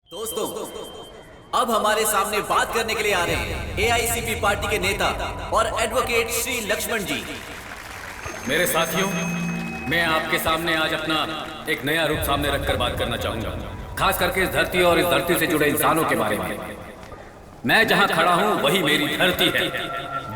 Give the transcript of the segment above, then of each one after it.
दोस्तों, अब हमारे सामने बात करने के लिए आ रहे हैं एआईसीपी पार्टी के नेता और एडवोकेट श्री लक्ष्मण जी। मेरे साथियों, मैं आपके सामने आज अपना एक नया रूप सामने रखकर बात करना चाहूंगा, खास करके इस धरती और इस धरती से जुड़े इंसानों के बारे में। मैं जहां खड़ा हूं वही मेरी धरती है।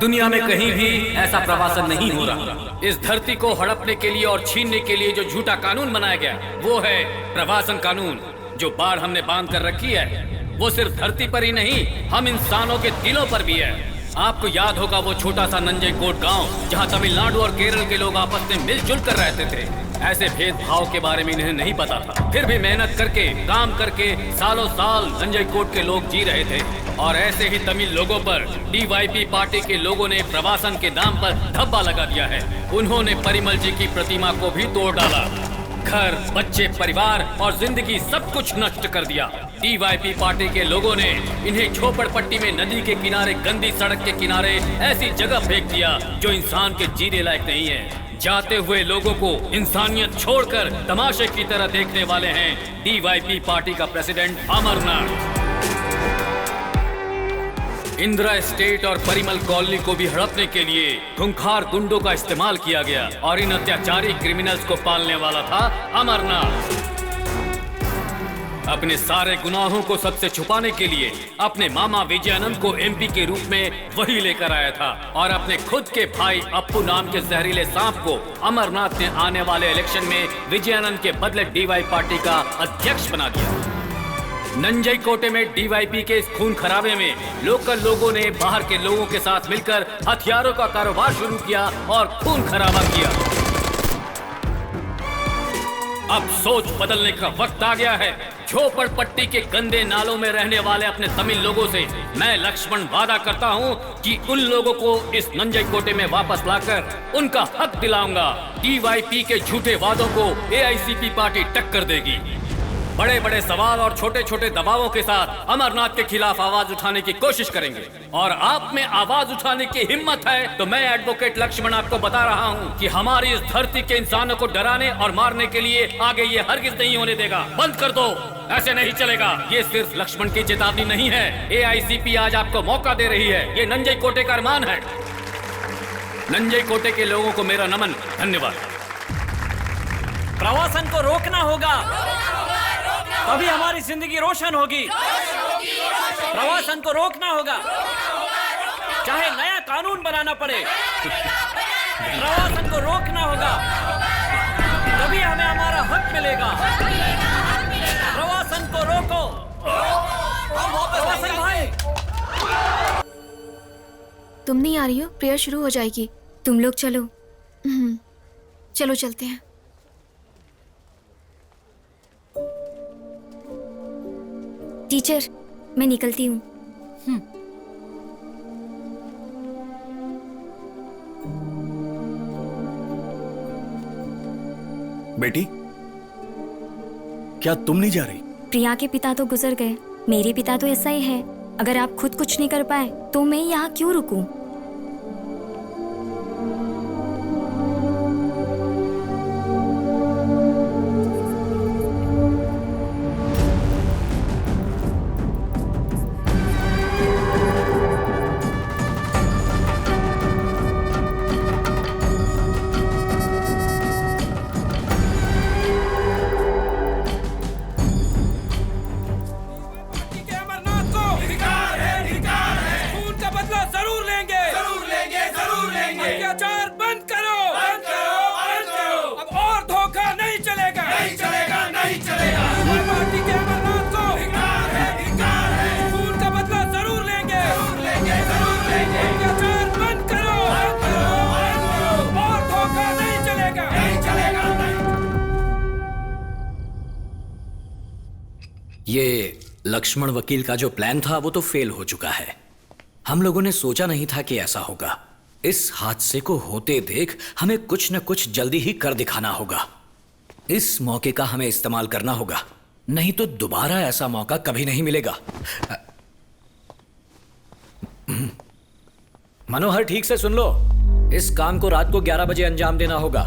दुनिया में कहीं भी ऐसा प्रवासन नहीं हो रहा। इस धरती को हड़पने के लिए और छीनने के लिए जो झूठा कानून बनाया गया वो है प्रवासन कानून। जो बाढ़ हमने बांध कर रखी है वो सिर्फ धरती पर ही नहीं, हम इंसानों के दिलों पर भी है। आपको याद होगा वो छोटा सा नंजईकोट गांव जहां तमिलनाडु और केरल के लोग आपस में मिलजुल कर रहते थे। ऐसे भेदभाव के बारे में इन्हें नहीं पता था, फिर भी मेहनत करके काम करके सालों साल नंजईकोट के लोग जी रहे थे। और ऐसे ही तमिल लोगों पर डीवाईपी पार्टी के लोगों ने प्रवासन के नाम पर धब्बा लगा दिया है। उन्होंने परिमल जी की प्रतिमा को भी तोड़ डाला, घर, बच्चे, परिवार और जिंदगी सब कुछ नष्ट कर दिया। डीवाईपी पार्टी के लोगों ने इन्हें झोपड़पट्टी में नदी के किनारे, गंदी सड़क के किनारे ऐसी जगह फेंक दिया जो इंसान के जीने लायक नहीं है। जाते हुए लोगों को इंसानियत छोड़कर तमाशे की तरह देखने वाले हैं डीवाईपी पार्टी का प्रेसिडेंट अमरनाथ। इंदिरा स्टेट और परिमल कॉलोनी को भी हड़पने के लिए खूंखार गुंडों का इस्तेमाल किया गया और इन अत्याचारी क्रिमिनल्स को पालने वाला था अमरनाथ। अपने सारे गुनाहों को सबसे छुपाने के लिए अपने मामा विजयानंद को एमपी के रूप में वही लेकर आया था और अपने खुद के भाई अप्पू नाम के जहरीले सांप को अमरनाथ ने आने वाले इलेक्शन में विजयानंद के बदले डीवाई पार्टी का अध्यक्ष बना दिया। नंजईकोटे में डीवाईपी के इस खून खराबे में लोकल लोगों ने बाहर के लोगों के साथ मिलकर हथियारों का कारोबार शुरू किया और खून खराबा किया। अब सोच बदलने का वक्त आ गया है। झोपड़पट्टी के गंदे नालों में रहने वाले अपने तमिल लोगों से मैं लक्ष्मण वादा करता हूं कि उन लोगों को इस नंजईकोटे में वापस लाकर उनका हक दिलाऊंगा। डीवाईपी के झूठे वादों को एआईसीपी पार्टी टक्कर देगी। बड़े बड़े सवाल और छोटे छोटे दबावों के साथ अमरनाथ के खिलाफ आवाज उठाने की कोशिश करेंगे। और आप में आवाज उठाने की हिम्मत है तो मैं एडवोकेट लक्ष्मण आपको बता रहा हूं कि हमारी इस धरती के इंसानों को डराने और मारने के लिए आगे ये हरगिज नहीं होने देगा। बंद कर दो, ऐसे नहीं चलेगा। ये सिर्फ लक्ष्मण की चेतावनी नहीं है, एआईसीपी आज आपको मौका दे रही है। ये नंजईकोटे का अरमान है। नंजईकोटे के लोगों को मेरा नमन, धन्यवाद। प्रवासन को रोकना होगा, तभी हमारी जिंदगी रोशन होगी। प्रवासन को रोकना होगा, चाहे नया कानून बनाना पड़े। प्रवासन को रोकना होगा, तभी हमें हमारा हक मिलेगा। प्रवासन को रोको। प्रवासन भाई, तुम नहीं आ रही हो, प्रेयर शुरू हो जाएगी। तुम लोग चलो। चलो चलते हैं। टीचर, मैं निकलती हूँ। बेटी, क्या तुम नहीं जा रही? प्रिया के पिता तो गुजर गए, मेरे पिता तो ऐसा ही है। अगर आप खुद कुछ नहीं कर पाए तो मैं यहाँ क्यों रुकूं? लक्ष्मण वकील का जो प्लान था वो तो फेल हो चुका है। हम लोगों ने सोचा नहीं था कि ऐसा होगा। इस हादसे को होते देख हमें कुछ न कुछ जल्दी ही कर दिखाना होगा। इस मौके का हमें इस्तेमाल करना होगा, नहीं तो दोबारा ऐसा मौका कभी नहीं मिलेगा। मनोहर, ठीक से सुन लो। इस काम को रात को 11 बजे अंजाम देना होगा,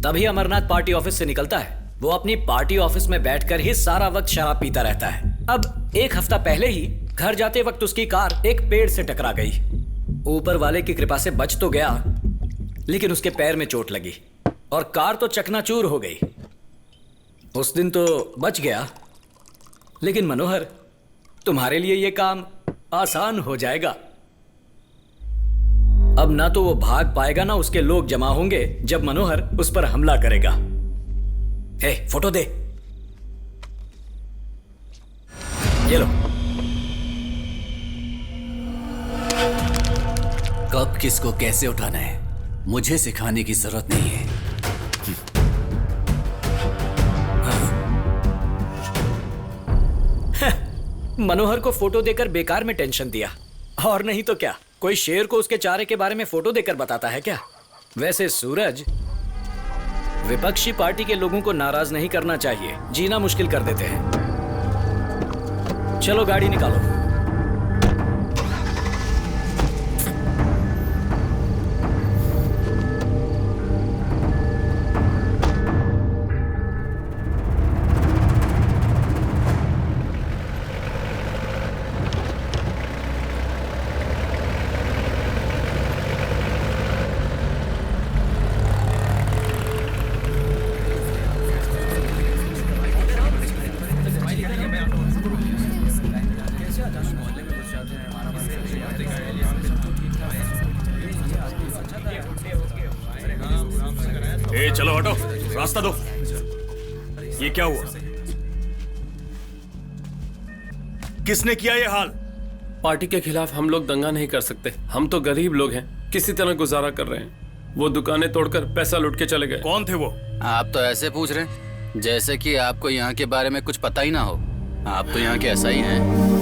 तभी अमरनाथ पार्टी ऑफिस से निकलता है। वो अपनी पार्टी ऑफिस में बैठकर ही सारा वक्त शराब पीता रहता है। अब 1 हफ्ता पहले ही घर जाते वक्त उसकी कार एक पेड़ से टकरा गई। ऊपर वाले की कृपा से बच तो गया, लेकिन उसके पैर में चोट लगी और कार तो चकनाचूर हो गई। उस दिन तो बच गया, लेकिन मनोहर, तुम्हारे लिए यह काम आसान हो जाएगा। अब ना तो वो भाग पाएगा, ना उसके लोग जमा होंगे जब मनोहर उस पर हमला करेगा। हे, फोटो दे। ये लो। कब किसको कैसे उठाना है मुझे सिखाने की जरूरत नहीं है। मनोहर को फोटो देकर बेकार में टेंशन दिया, और नहीं तो क्या, कोई शेर को उसके चारे के बारे में फोटो देकर बताता है क्या? वैसे सूरज, विपक्षी पार्टी के लोगों को नाराज नहीं करना चाहिए, जीना मुश्किल कर देते हैं। चलो गाड़ी निकालो। चलो हटो, रास्ता दो। ये क्या हुआ? किसने किया ये हाल? पार्टी के खिलाफ हम लोग दंगा नहीं कर सकते। हम तो गरीब लोग हैं, किसी तरह गुजारा कर रहे हैं। वो दुकानें तोड़कर पैसा लूट के चले गए। कौन थे वो? आप तो ऐसे पूछ रहे हैं जैसे कि आपको यहाँ के बारे में कुछ पता ही ना हो। आप तो यहाँ के ऐसा ही हैं।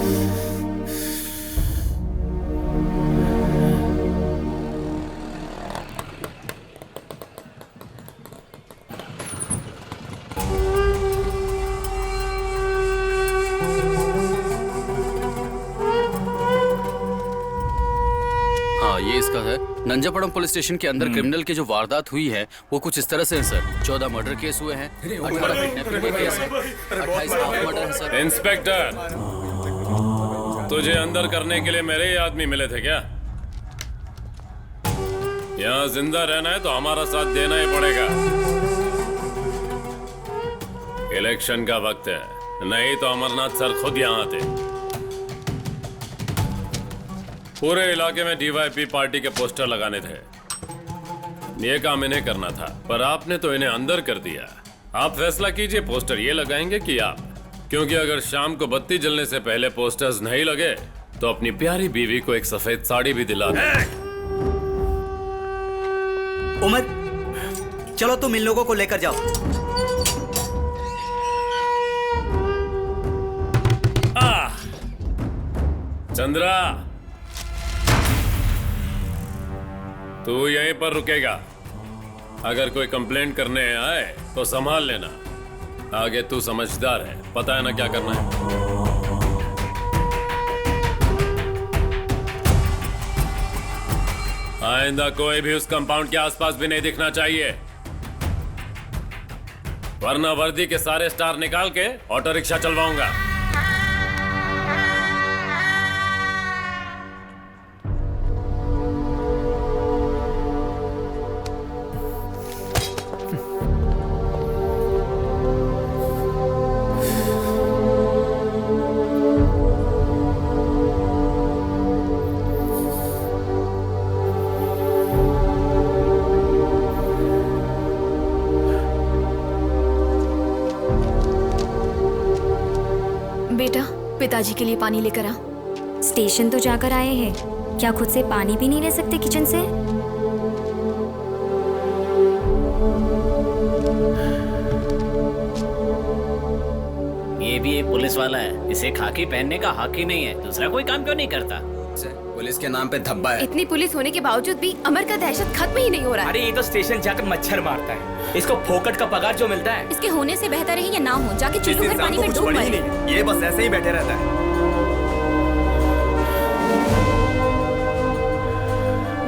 ये इसका है। नंजापड़म पुलिस स्टेशन के अंदर क्रिमिनल की जो वारदात हुई है वो कुछ इस तरह से है सर। 14 मर्डर केस हुए हैं, 18 किडनैपिंग के केस हैं, 28 हाफ मर्डर है सर। इंस्पेक्टर, तुझे अंदर करने के लिए मेरे ही आदमी मिले थे क्या? यहाँ जिंदा रहना है तो हमारा साथ देना ही पड़ेगा। इलेक्शन का वक्त है, नहीं तो अमरनाथ सर खुद यहाँ आते। पूरे इलाके में डीवाईपी पार्टी के पोस्टर लगाने थे। ये काम इन्हें करना था, पर आपने तो इन्हें अंदर कर दिया। आप फैसला कीजिए, पोस्टर ये लगाएंगे कि आप? क्योंकि अगर शाम को बत्ती जलने से पहले पोस्टर्स नहीं लगे तो अपनी प्यारी बीवी को एक सफेद साड़ी भी दिला दें। उमर, चलो तुम इन लोगों को लेकर जाओ। चंद्रा, तू यहीं पर रुकेगा। अगर कोई कंप्लेंट करने आए तो संभाल लेना। आगे तू समझदार है, पता है ना क्या करना है। आइंदा कोई भी उस कंपाउंड के आसपास भी नहीं दिखना चाहिए, वरना वर्दी के सारे स्टार निकाल के ऑटो रिक्शा चलवाऊंगा। बेटा, पिताजी के लिए पानी लेकर आ। स्टेशन तो जाकर आए हैं, क्या खुद से पानी भी नहीं ले सकते किचन से? ये भी एक पुलिस वाला है, इसे खाकी पहनने का हक ही नहीं है। दूसरा कोई काम क्यों नहीं करता? पुलिस के नाम पे धब्बा है। इतनी पुलिस होने के बावजूद भी अमर का दहशत खत्म ही नहीं हो रहा है। अरे ये तो स्टेशन जाकर मच्छर मारता है, इसको फोकट का पगार जो मिलता है। इसके होने से बेहतर है या ना हो, जाके चुल्लू भर पानी में डूब मरे। ये बस ऐसे ही बैठे रहता है।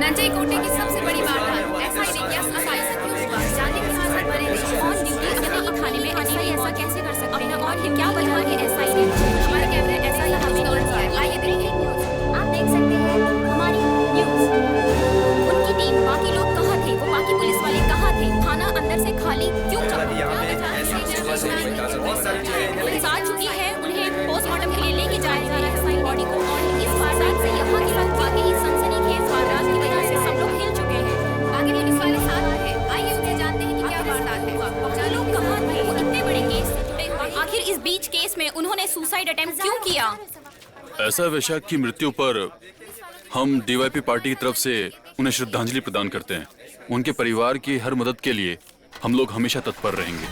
नंजय कोटे की सबसे बड़ी वारदात, ऐसा ही नहीं किया, ऐसा क्यों हुआ? जाने के हाथ पर बने रहे, ऑन ड्यूटी अपने ही थाने में ऐसा कैसे कर सकते हैं? और ये क्या वजह है कि ऐसा ही नहीं? हमारे कैमरे ऐसा ही हमें कौन सा है? आइए देखिए, आप देख सकते हैं हमारी न्यूज़। उनकी टीम, बाकी लोग कहाँ थे? वो बाकी पुलिस वाले कहाँ थे? थाना अंदर से खाली क्यों चल रहा है? पुलिस आ चुकी है, उन्हें पोस्टमार्टम के लिए लेके जाया जा रहा है अपनी बॉडी को। और इस वारदात से यहाँ की बात वाकई सनसनीखेज वारदात की वजह से सब लोग हिल चुके हैं। बाकी पुलिस वाले साथ हैं, आइए उन्हें जानते हैं कि क्या वारदात है। जो लोग कहाँ थे? वो इतने बड़े केस से जुड़े हुए, आखिर इस बीच केस में उन्होंने सुसाइड अटेम्प्ट क्यों किया? ऐसा वैशाख की मृत्यु पर हम डीवाईपी पार्टी की तरफ से उन्हें श्रद्धांजलि प्रदान करते हैं। उनके परिवार की हर मदद के लिए हम लोग हमेशा तत्पर रहेंगे।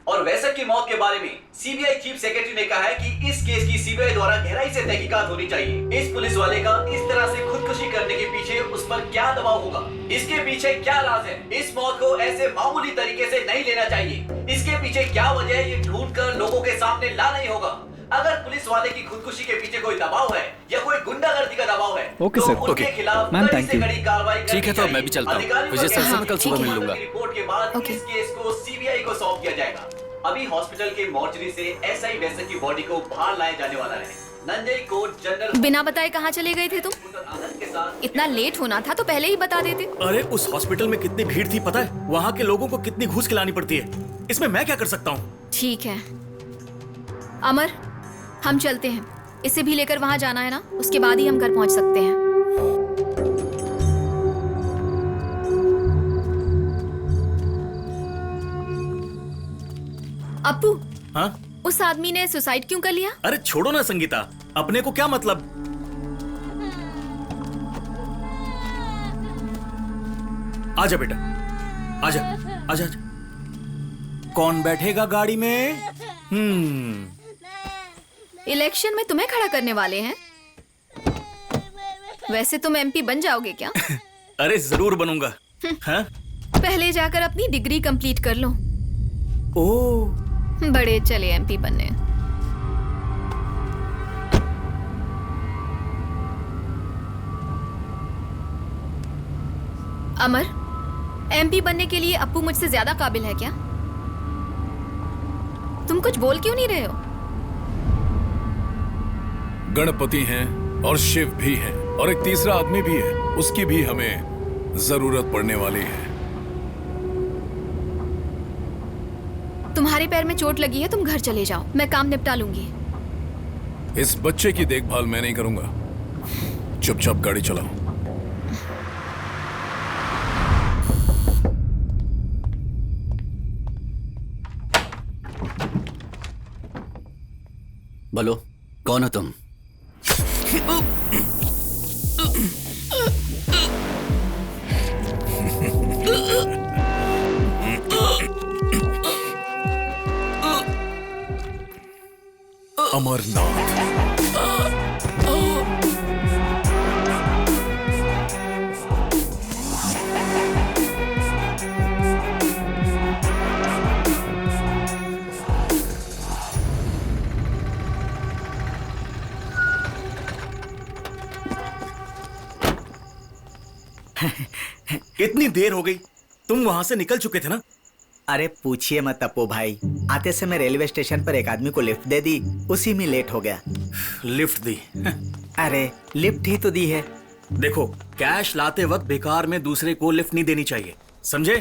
और वैसक की मौत के बारे में सीबीआई चीफ सेक्रेटरी ने कहा है कि इस केस की सीबीआई द्वारा गहराई से तहकीकात होनी चाहिए। इस पुलिस वाले का इस तरह से खुदकुशी करने के पीछे उस पर क्या दबाव होगा? इसके पीछे क्या राज है? इस मौत को ऐसे मामूली तरीके से नहीं लेना चाहिए। इसके पीछे क्या वजह है, ये ढूंढकर लोगों के सामने लाना ही होगा। अगर पुलिस वाले की खुदकुशी के पीछे कोई दबाव है या कोई गुंडागर्दी का दबाव है, तो उनके खिलाफ कड़ी से कड़ी कार्रवाई करनी चाहिए। ठीक है, तो मैं भी चलता हूँ। विजय सर से मैं कल सुबह मिल लूंगा। रिपोर्ट के बाद इस केस को सीबीआई को सौंप दिया जाएगा। अभी हॉस्पिटल के मॉर्चरी से एसआई वैसक की बॉडी को बाहर लाया जाने वाला है। नंजय कोट जनरल बिना बताए कहाँ चले गए थे तुम? इतना लेट होना था तो पहले ही बता देते। अरे उस हॉस्पिटल में कितनी भीड़ थी पता है? वहाँ के लोगों को कितनी घूस खिलानी पड़ती है। इसमें मैं क्या कर सकता हूँ? ठीक है अमर, हम चलते हैं। इसे भी लेकर वहाँ जाना है ना, उसके बाद ही हम घर पहुँच सकते हैं। अप्पू, हाँ? उस आदमी ने सुसाइड क्यों कर लिया? अरे छोड़ो ना संगीता, अपने को क्या मतलब। आजा बेटा, आजा आजा आजा। कौन बैठेगा गाड़ी में? इलेक्शन में तुम्हें खड़ा करने वाले हैं? वैसे तुम एमपी बन जाओगे क्या? अरे जरूर बनूंगा। हाँ? पहले जाकर अपनी डिग्री कंप्लीट कर लो। ओह, बड़े चले एमपी बनने। अमर, एमपी बनने के लिए अप्पू मुझसे ज्यादा काबिल है क्या? तुम कुछ बोल क्यों नहीं रहे हो? गणपति हैं और शिव भी हैं और एक तीसरा आदमी भी है, उसकी भी हमें जरूरत पड़ने वाली है। तुम्हारे पैर में चोट लगी है, तुम घर चले जाओ, मैं काम निपटा लूंगी। इस बच्चे की देखभाल मैं नहीं करूंगा। चुपचाप गाड़ी चलाओ। बोलो, कौन हो तुम? अमरनाथ। इतनी देर हो गई, तुम वहां से निकल चुके थे ना? अरे पूछिए मत अपो भाई, आते समय रेलवे स्टेशन पर एक आदमी को लिफ्ट दे दी, उसी में लेट हो गया। लिफ्ट दी? अरे लिफ्ट ही तो दी है। देखो, कैश लाते वक्त बेकार में दूसरे को लिफ्ट नहीं देनी चाहिए, समझे?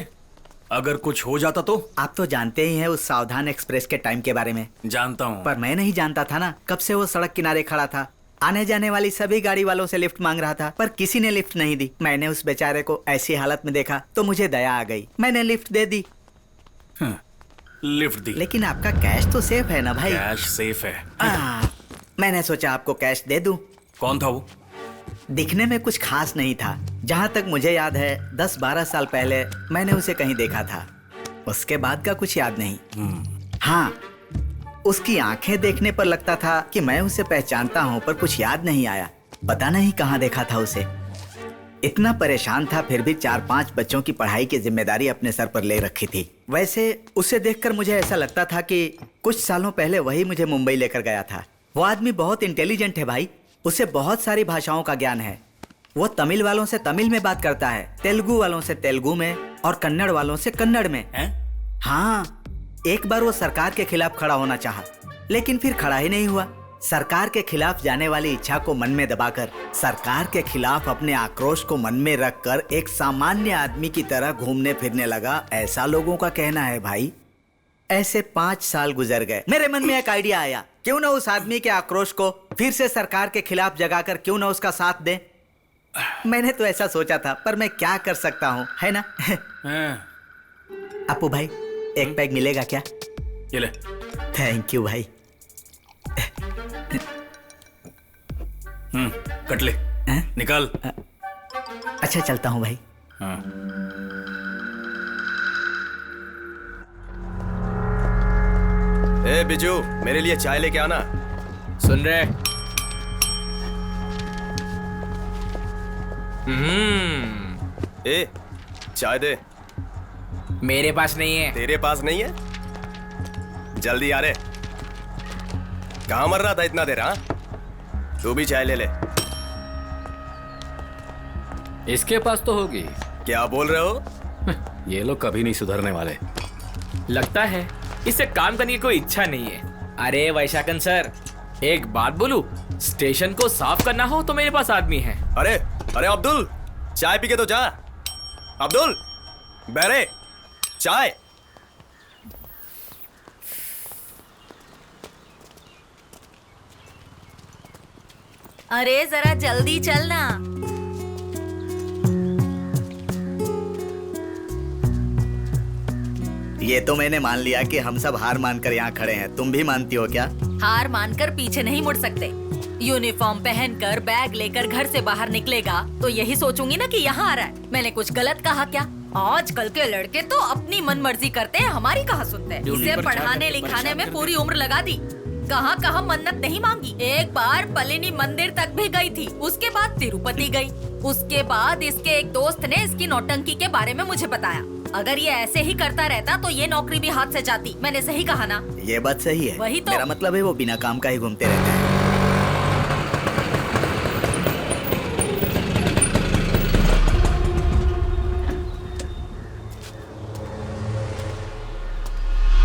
अगर कुछ हो जाता तो? आप तो जानते ही हैं उस सावधान एक्सप्रेस के टाइम के बारे में। जानता हूँ, पर मैं नहीं जानता था ना, कब से वो सड़क किनारे खड़ा था, आने जाने वाली सभी गाड़ी वालों से लिफ्ट मांग रहा था, पर किसी ने लिफ्ट नहीं दी। मैंने उस बेचारे को ऐसी हालत में देखा तो मुझे दया आ गई, मैंने लिफ्ट दे दी। लिफ्ट दी। लेकिन आपका कैश तो सेफ है ना भाई? कैश सेफ है। मैंने सोचा आपको कैश दे दूं। कौन था वो? दिखने में कुछ खास नहीं था, जहाँ तक मुझे याद है 10-12 साल पहले मैंने उसे कहीं देखा था। उसके बाद का कुछ याद नहीं। हाँ, उसकी आंखें देखने पर लगता था कि मैं उसे पहचानता हूँ, पर कुछ याद नहीं आया। पता नहीं कहाँ देखा था उसे। इतना परेशान था, फिर भी 4-5 बच्चों की पढ़ाई की जिम्मेदारी अपने सर पर ले रखी थी। वैसे उसे देखकर मुझे ऐसा लगता था कि कुछ सालों पहले वही मुझे मुंबई लेकर गया था। वो आदमी बहुत इंटेलिजेंट है भाई, उसे बहुत सारी भाषाओं का ज्ञान है। वो तमिल वालों से तमिल में बात करता है, तेलुगु वालों से तेलुगु में और कन्नड़ वालों से कन्नड़ में। हाँ, एक बार वो सरकार के खिलाफ खड़ा होना चाहा, लेकिन फिर खड़ा ही नहीं हुआ। सरकार के खिलाफ जाने वाली इच्छा को मन में दबाकर, सरकार के खिलाफ अपने आक्रोश को मन में रखकर एक सामान्य आदमी की तरह घूमने फिरने लगा, ऐसा लोगों का कहना है भाई। ऐसे 5 साल गुजर गए। मेरे मन में एक आइडिया आया, क्यों ना उस आदमी के आक्रोश को फिर से सरकार के खिलाफ जगाकर क्यों ना उसका साथ दें। मैंने तो ऐसा सोचा था, पर मैं क्या कर सकता हूँ, है ना? अपू भाई, एक पैग मिलेगा क्या? ये ले। थैंक यू भाई। कट ले। निकाल। अच्छा, चलता हूँ भाई। ए बिजू, मेरे लिए चाय लेके आना। सुन रहे? ए, चाय दे। मेरे पास नहीं है। तेरे पास नहीं है? जल्दी आ रे। कहाँ मर रहा था इतना देर? हाँ, तू भी चाय ले ले। इसके पास तो होगी। क्या बोल रहे हो? ये लोग कभी नहीं सुधरने वाले। लगता है इससे काम करने की कोई इच्छा नहीं है। अरे वैशाखन सर, एक बात बोलूं, स्टेशन को साफ करना हो तो मेरे पास आदमी है। अरे अरे अब्दुल, चाय पी के तो जा। अब्दुल, बेरे, चाय। अरे जरा जल्दी चलना। ये तो मैंने मान लिया कि हम सब हार मानकर यहाँ खड़े हैं। तुम भी मानती हो क्या? हार मानकर पीछे नहीं मुड़ सकते। यूनिफॉर्म पहनकर बैग लेकर घर से बाहर निकलेगा तो यही सोचूंगी ना कि यहाँ आ रहा है। मैंने कुछ गलत कहा क्या? आजकल के लड़के तो अपनी मन मर्जी करते हैं, हमारी कहाँ सुनते हैं। इसे पढ़ाने लिखाने में पूरी उम्र लगा दी, कहाँ कहाँ मन्नत नहीं मांगी। एक बार पलिनी मंदिर तक भी गई थी, उसके बाद तिरुपति गई। उसके बाद इसके एक दोस्त ने इसकी नौटंकी के बारे में मुझे बताया। अगर ये ऐसे ही करता रहता तो ये नौकरी भी हाथ से जाती। मैंने सही कहा ना? ये बात सही है। वही तो। मेरा मतलब है वो बिना काम का ही घूमते रहते हैं।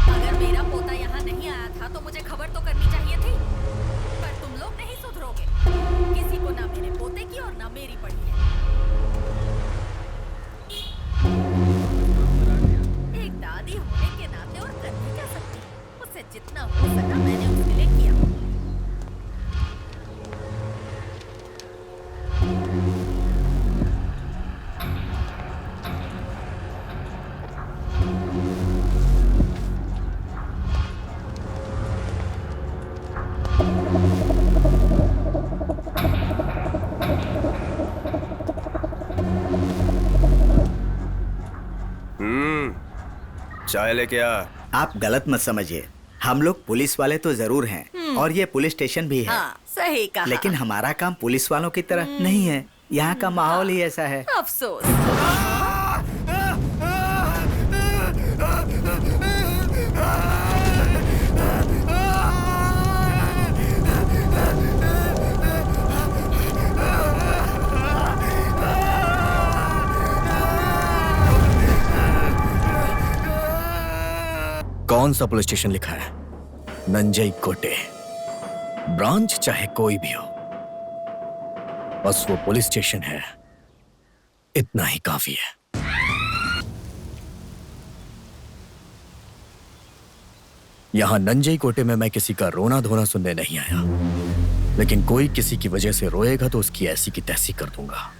अगर मेरा पोता यहाँ नहीं आया था तो मुझे खबर तो करनी चाहिए थी, पर तुम लोग नहीं सुधरोगे। किसी को ना मेरे पोते की और ना मेरी पड़ी है। एक दादी होने के नाते और कर भी क्या सकती, उससे जितना हो सका मैंने उसके लिए किया। चाय लेके आ। आप गलत मत समझिए, हम लोग पुलिस वाले तो जरूर हैं और ये पुलिस स्टेशन भी है। हाँ, सही कहा। लेकिन हमारा काम पुलिस वालों की तरह नहीं है। यहाँ का माहौल ही ऐसा है। अफसोस। कौन सा पुलिस स्टेशन लिखा है? नंजई कोटे। ब्रांच चाहे कोई भी हो, बस वो पुलिस स्टेशन है, इतना ही काफी है। यहां नंजई कोटे में मैं किसी का रोना धोना सुनने नहीं आया, लेकिन कोई किसी की वजह से रोएगा तो उसकी ऐसी की तैसी कर दूंगा।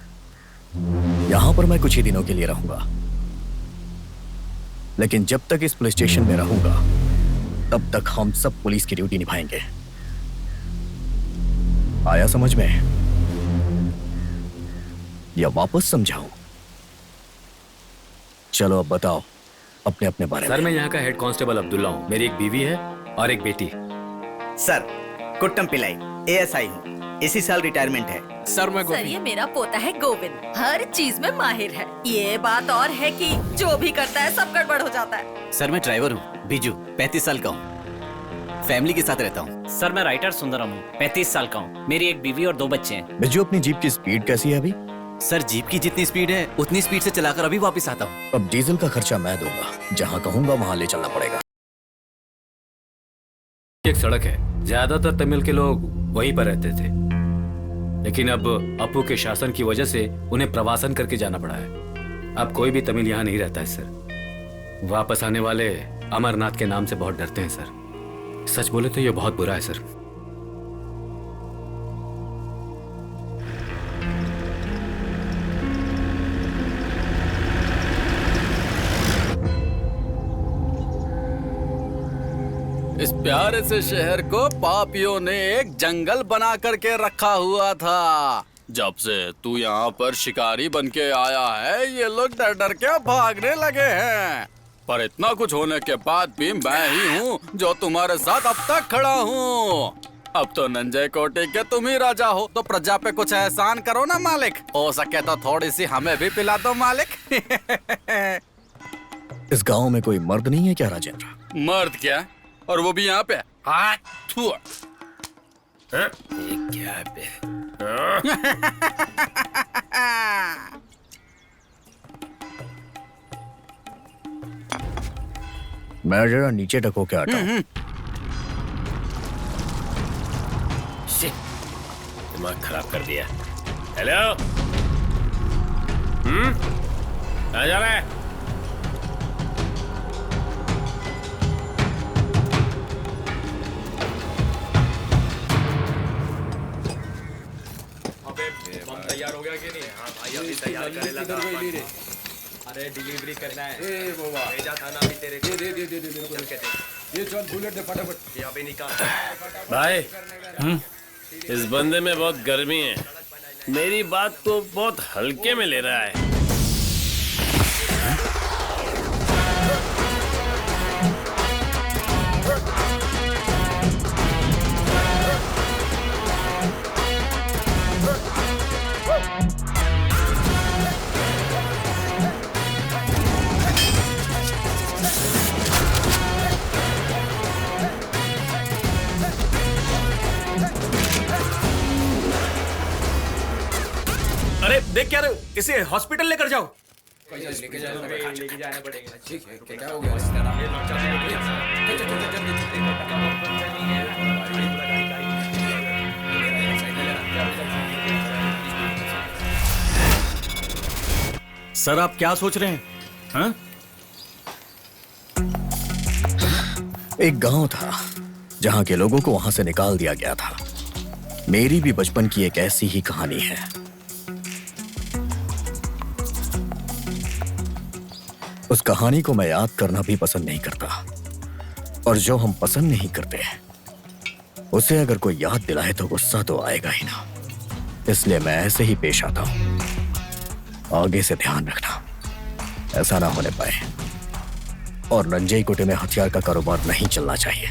यहां पर मैं कुछ ही दिनों के लिए रहूंगा, लेकिन जब तक इस पुलिस स्टेशन में रहूंगा तब तक हम सब पुलिस की ड्यूटी निभाएंगे। आया समझ में? या वापस समझाऊं? चलो अब बताओ अपने अपने बारे में। सर, मैं यहाँ का हेड कांस्टेबल अब्दुल्ला हूँ। मेरी एक बीवी है और एक बेटी। सर, कुट्टम पिलाई, ASI हूँ। इसी साल रिटायरमेंट है। सर, मैं सर, ये मेरा पोता है गोविंद, हर चीज में माहिर है। ये बात और है कि जो भी करता है सब गड़बड़ हो जाता है। सर, मैं ड्राइवर हूँ, बीजू, 35 साल का हूँ, फैमिली के साथ रहता हूँ। सर, मैं राइटर सुंदरम हूँ, 35 साल का हूँ, मेरी एक बीवी और 2 बच्चे हैं। बिज्जू, अपनी जीप की स्पीड कैसी है अभी? सर, जीप की जितनी स्पीड है उतनी स्पीड से चलाकर अभी वापस आता हूँ। अब डीजल का खर्चा मैं दूंगा, जहाँ कहूंगा वहाँ ले चलना पड़ेगा। एक सड़क है, ज्यादातर तमिल के लोग वहीं पर रहते थे, लेकिन अब अपू के शासन की वजह से उन्हें प्रवासन करके जाना पड़ा है। अब कोई भी तमिल यहाँ नहीं रहता है सर। वापस आने वाले अमरनाथ के नाम से बहुत डरते हैं सर। सच बोले तो ये बहुत बुरा है सर। इस प्यारे से शहर को पापियों ने एक जंगल बना करके रखा हुआ था। जब से तू यहाँ पर शिकारी बन के आया है, ये लोग डर डर के भागने लगे हैं। पर इतना कुछ होने के बाद भी मैं ही हूँ जो तुम्हारे साथ अब तक खड़ा हूँ। अब तो नंजय कोटे के तुम ही राजा हो, तो प्रजा पे कुछ एहसान करो ना मालिक। हो सके तो थोड़ी सी हमें भी पिला दो मालिक। इस गांव में कोई मर्द नहीं है क्या राजेंद्र? मर्द क्या, और वो भी यहाँ पे? हाँ, क्या पे? मैं जरा नीचे टको के आता हूँ। दिमाग खराब कर दिया। हेलो, कहाँ जा रहा है? तैयार हो गया कि नहीं? हाँ भाई, अभी तैयार करने लगा। अरे डिलीवरी करना है। भेजा था ना अभी तेरे को। दे। ये चल बुलेट दे फटाफट। ये अभी निकाल। भाई, इस बंदे में बहुत गर्मी है, मेरी बात को बहुत हल्के में ले रहा है। अरे देख क्या रहे हो, इसे हॉस्पिटल लेकर जाओ। लेके जाना पड़ेगा। ठीक है, क्या हो गया? सर, आप क्या सोच रहे हैं? हाँ? एक गांव था जहां के लोगों को वहां से निकाल दिया गया था। मेरी भी बचपन की एक ऐसी ही कहानी है। उस कहानी को मैं याद करना भी पसंद नहीं करता, और जो हम पसंद नहीं करते उसे अगर कोई याद दिलाए तो गुस्सा तो आएगा ही ना। इसलिए मैं ऐसे ही पेश आता हूं। आगे से ध्यान रखना, ऐसा ना होने पाए। और नंजई कोटे में हथियार का कारोबार नहीं चलना चाहिए।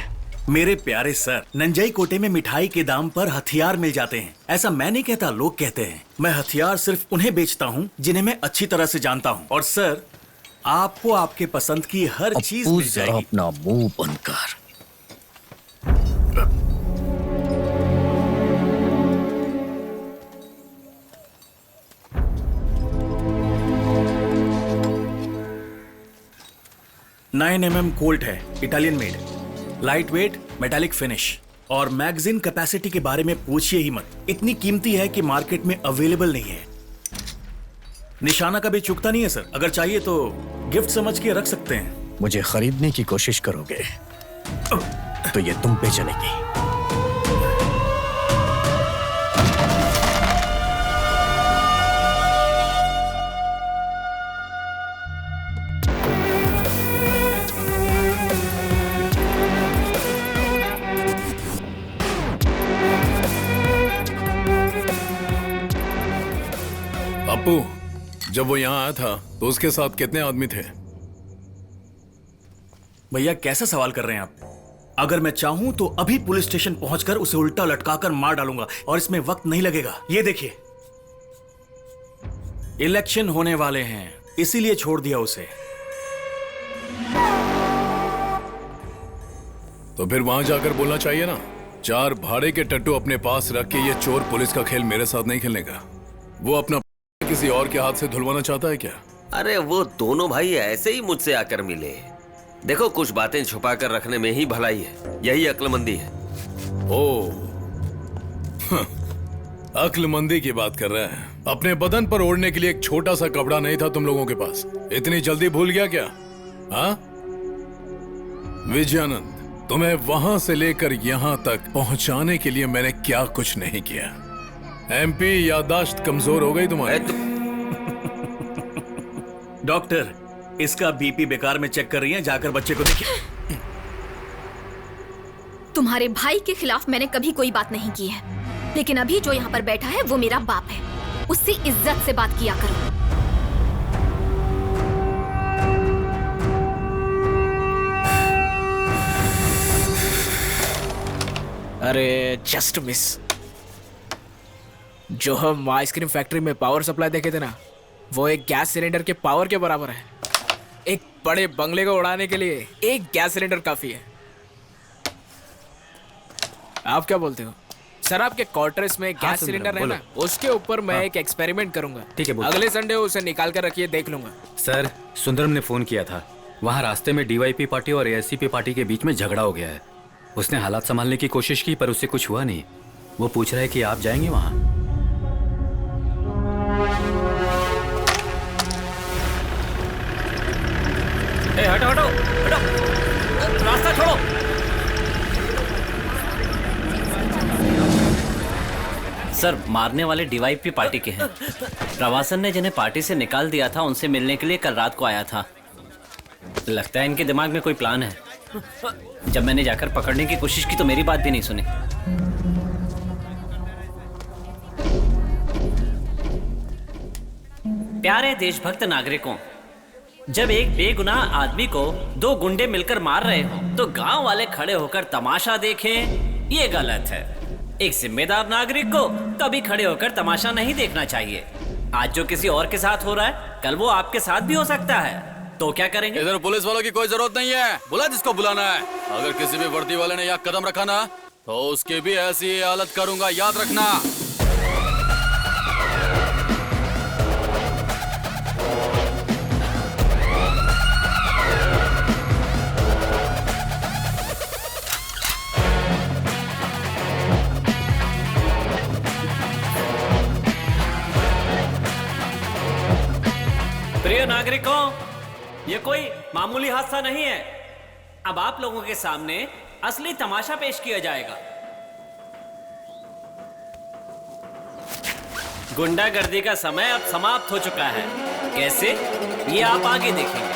मेरे प्यारे सर, नंजई कोटे में मिठाई के दाम पर हथियार मिल जाते हैं। ऐसा मैं नहीं कहता, लोग कहते हैं। मैं हथियार सिर्फ उन्हें बेचता हूँ जिन्हें मैं अच्छी तरह से जानता हूँ। और सर, आपको आपके पसंद की हर चीज मिल जाएगी। अपना मुंह बंद कर। नाइन mm कोल्ट है, Italian made, light weight, metallic finish. और मैगजीन कैपेसिटी के बारे में पूछिए ही मत, इतनी कीमती है कि मार्केट में अवेलेबल नहीं है। निशाना कभी चुकता नहीं है सर, अगर चाहिए तो गिफ्ट समझ के रख सकते हैं। मुझे खरीदने की कोशिश करोगे तो ये तुम पे चलेगी। बापू, जब वो यहाँ आया था तो उसके साथ कितने आदमी थे? भैया कैसा सवाल कर रहे हैं आप? अगर मैं चाहूं तो अभी पुलिस स्टेशन पहुंचकर उसे उल्टा लटकाकर मार डालूंगा और इसमें वक्त नहीं लगेगा। ये देखिए, इलेक्शन होने वाले हैं, इसीलिए छोड़ दिया उसे। तो फिर वहां जाकर बोलना चाहिए ना, 4 भाड़े के टट्टू अपने पास रख के ये चोर पुलिस का खेल मेरे साथ नहीं खेलने का। वो अपना किसी और के हाथ से धुलवाना चाहता है क्या? अरे वो दोनों भाई ऐसे ही मुझसे आकर मिले। देखो, कुछ बातें छुपा कर रखने में ही भलाई है, यही अक्लमंदी है। ओ, अक्लमंदी की बात कर रहे हैं। अपने बदन पर ओढ़ने के लिए एक छोटा सा कपड़ा नहीं था तुम लोगों के पास? इतनी जल्दी भूल गया क्या? हाँ विजयानंद, तुम्हें वहां से लेकर यहां तक पहुंचाने के लिए मैंने क्या कुछ नहीं किया। एमपी, याददाश्त कमजोर हो गई तुम्हारी। डॉक्टर, इसका बीपी बेकार में चेक कर रही हैं, जाकर बच्चे को देखिए। तुम्हारे भाई के खिलाफ मैंने कभी कोई बात नहीं की है, लेकिन अभी जो यहाँ पर बैठा है वो मेरा बाप है, उससे इज्जत से बात किया करो। अरे जस्ट मिस। जो हम आइसक्रीम फैक्ट्री में पावर सप्लाई देखे थे ना, वो एक गैस सिलेंडर के पावर के बराबर है। एक बड़े बंगले को उड़ाने के लिए एक गैस सिलेंडर काफी है। आप क्या बोलते हो सर? आपके क्वार्टर्स में गैस सिलेंडर है ना, उसके ऊपर मैं एक एक्सपेरिमेंट करूंगा। ठीक है, अगले संडे उसे निकाल कर रखिए, देख लूंगा। सर, सुंदरम ने फोन किया था। वहाँ रास्ते में डीवाईपी पार्टी और एएससीपी पार्टी के बीच में झगड़ा हो गया है। उसने हालात संभालने की कोशिश की पर उससे कुछ हुआ नहीं। वो पूछ रहा है कि आप जाएंगे वहाँ? हटो हटो हटो, रास्ता छोड़ो। सर, मारने वाले डीवाईपी पार्टी के हैं। प्रवासन ने जिन्हें पार्टी से निकाल दिया था, उनसे मिलने के लिए कल रात को आया था। लगता है इनके दिमाग में कोई प्लान है। जब मैंने जाकर पकड़ने की कोशिश की तो मेरी बात भी नहीं सुनी। प्यारे देशभक्त नागरिकों, जब एक बेगुनाह आदमी को 2 गुंडे मिलकर मार रहे हो तो गांव वाले खड़े होकर तमाशा देखें, ये गलत है। एक जिम्मेदार नागरिक को कभी खड़े होकर तमाशा नहीं देखना चाहिए। आज जो किसी और के साथ हो रहा है, कल वो आपके साथ भी हो सकता है। तो क्या करेंगे? इधर पुलिस वालों की कोई जरूरत नहीं है, बुला जिसको बुलाना है। अगर किसी भी वर्दी वाले ने यहाँ कदम रखा ना, तो उसकी भी ऐसी हालत करूंगा, याद रखना। प्रिय नागरिकों, ये कोई मामूली हादसा नहीं है। अब आप लोगों के सामने असली तमाशा पेश किया जाएगा। गुंडागर्दी का समय अब समाप्त हो चुका है। कैसे? ये आप आगे देखेंगे।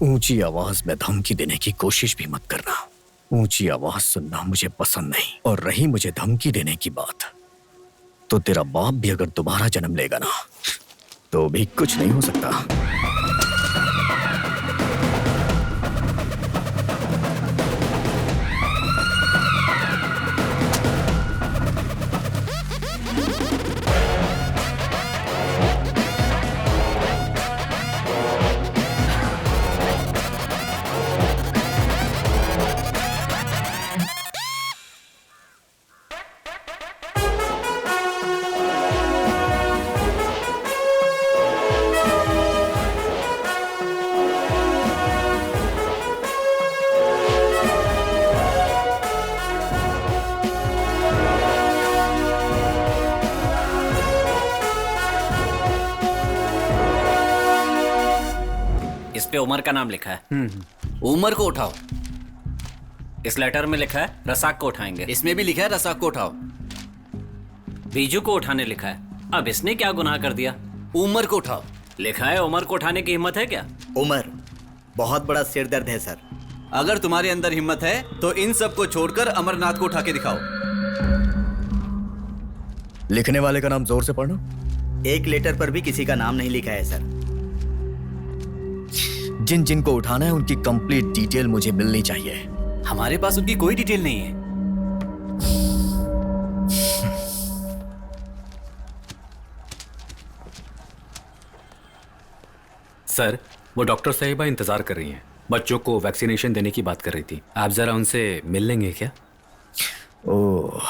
ऊंची आवाज में धमकी देने की कोशिश भी मत करना। ऊंची आवाज सुनना मुझे पसंद नहीं। और रही मुझे धमकी देने की बात, तो तेरा बाप भी अगर दोबारा जन्म लेगा ना, तो भी कुछ नहीं हो सकता। इस पे उमर का नाम लिखा है। उमर को उठाओ। इस लेटर में लिखा है रसाक को उठाएंगे। इसमें भी लिखा है रसाक को उठाओ। बीजू को उठाने लिखा है। अब इसने क्या गुनाह कर दिया? उमर को उठाओ। लिखा है उमर को उठाने की हिम्मत है क्या? उमर, बहुत बड़ा सिर दर्द है सर। अगर तुम्हारे अंदर हिम्मत है तो इन सब को छोड़कर अमरनाथ को उठा के दिखाओ। लिखने वाले का नाम जोर से पढ़ना। एक लेटर पर भी किसी का नाम नहीं लिखा है सर। जिन जिन को उठाना है उनकी कंप्लीट डिटेल मुझे मिलनी चाहिए। हमारे पास उनकी कोई डिटेल नहीं है। सर, वो डॉक्टर साहिबा इंतजार कर रही हैं। बच्चों को वैक्सीनेशन देने की बात कर रही थी। आप जरा उनसे मिल लेंगे क्या? ओह,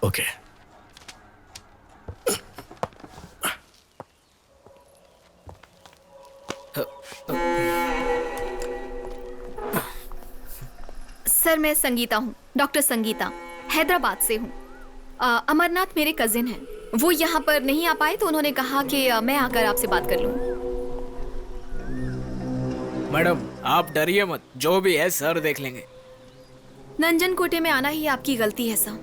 ओके। सर, मैं संगीता हूँ, डॉक्टर संगीता, हैदराबाद से हूँ। अमरनाथ मेरे कजिन हैं। वो यहाँ पर नहीं आ पाए तो उन्होंने कहा कि मैं आकर आपसे बात कर लूँ। मैडम, आप डरिए मत, जो भी है सर देख लेंगे। नंजन कोटे में आना ही आपकी गलती है सर।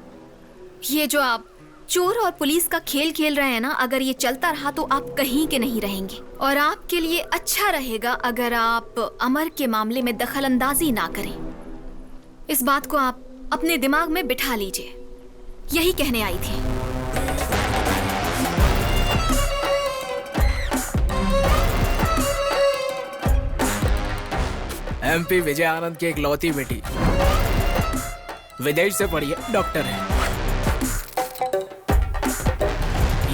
ये जो आप चोर और पुलिस का खेल खेल रहे हैं ना, अगर ये चलता रहा तो आप कहीं के नहीं रहेंगे। और आपके लिए अच्छा रहेगा अगर आप अमर के मामले में दखल अंदाजी ना करें। इस बात को आप अपने दिमाग में बिठा लीजिए। यही कहने आई थी। MP विजय आनंद की एक लौती बेटी, विदेश से पढ़ी है, डॉक्टर है।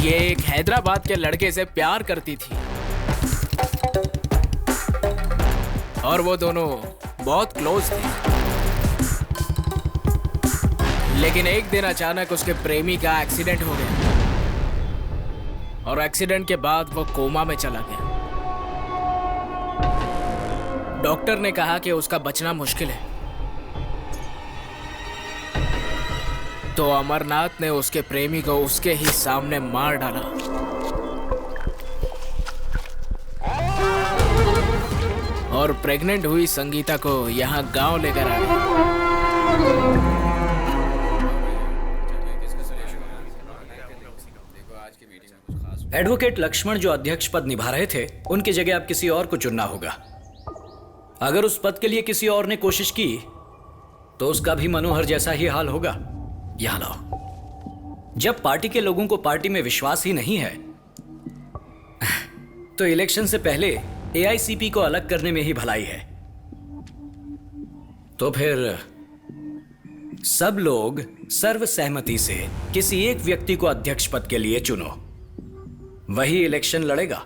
ये एक हैदराबाद के लड़के से प्यार करती थी और वो दोनों बहुत क्लोज थे। लेकिन एक दिन अचानक उसके प्रेमी का एक्सीडेंट हो गया और एक्सीडेंट के बाद वो कोमा में चला गया। डॉक्टर ने कहा कि उसका बचना मुश्किल है। तो अमरनाथ ने उसके प्रेमी को उसके ही सामने मार डाला। और प्रेग्नेंट हुई संगीता को यहाँ गांव लेकर आ गया। एडवोकेट लक्ष्मण जो अध्यक्ष पद निभा रहे थे, उनकी जगह अब किसी और को चुनना होगा। अगर उस पद के लिए किसी और ने कोशिश की तो उसका भी मनोहर जैसा ही हाल होगा। यहां लाओ। जब पार्टी के लोगों को पार्टी में विश्वास ही नहीं है तो इलेक्शन से पहले AICP को अलग करने में ही भलाई है। तो फिर सब लोग सर्वसहमति से किसी एक व्यक्ति को अध्यक्ष पद के लिए चुनो, वही इलेक्शन लड़ेगा।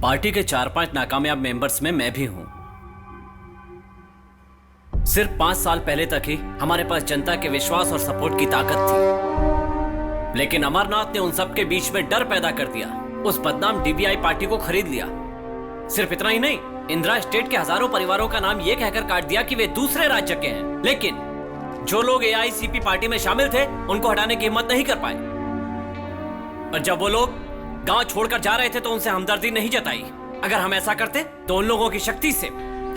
पार्टी के 4-5 नाकामयाब मेंबर्स में मैं भी हूं। सिर्फ 5 साल पहले तक ही हमारे पास जनता के विश्वास और सपोर्ट की ताकत थी, लेकिन अमरनाथ ने उन सब के बीच में डर पैदा कर दिया। उस बदनाम DBI पार्टी को खरीद लिया। सिर्फ इतना ही नहीं, इंदिरा स्टेट के हजारों परिवारों का नाम यह कहकर काट दिया कि वे दूसरे राज्य के हैं। लेकिन जो लोग AICP पार्टी में शामिल थे उनको हटाने की हिम्मत नहीं कर पाए। और जब वो लोग गांव छोड़कर जा रहे थे तो उनसे हमदर्दी नहीं जताई। अगर हम ऐसा करते तो उन लोगों की शक्ति से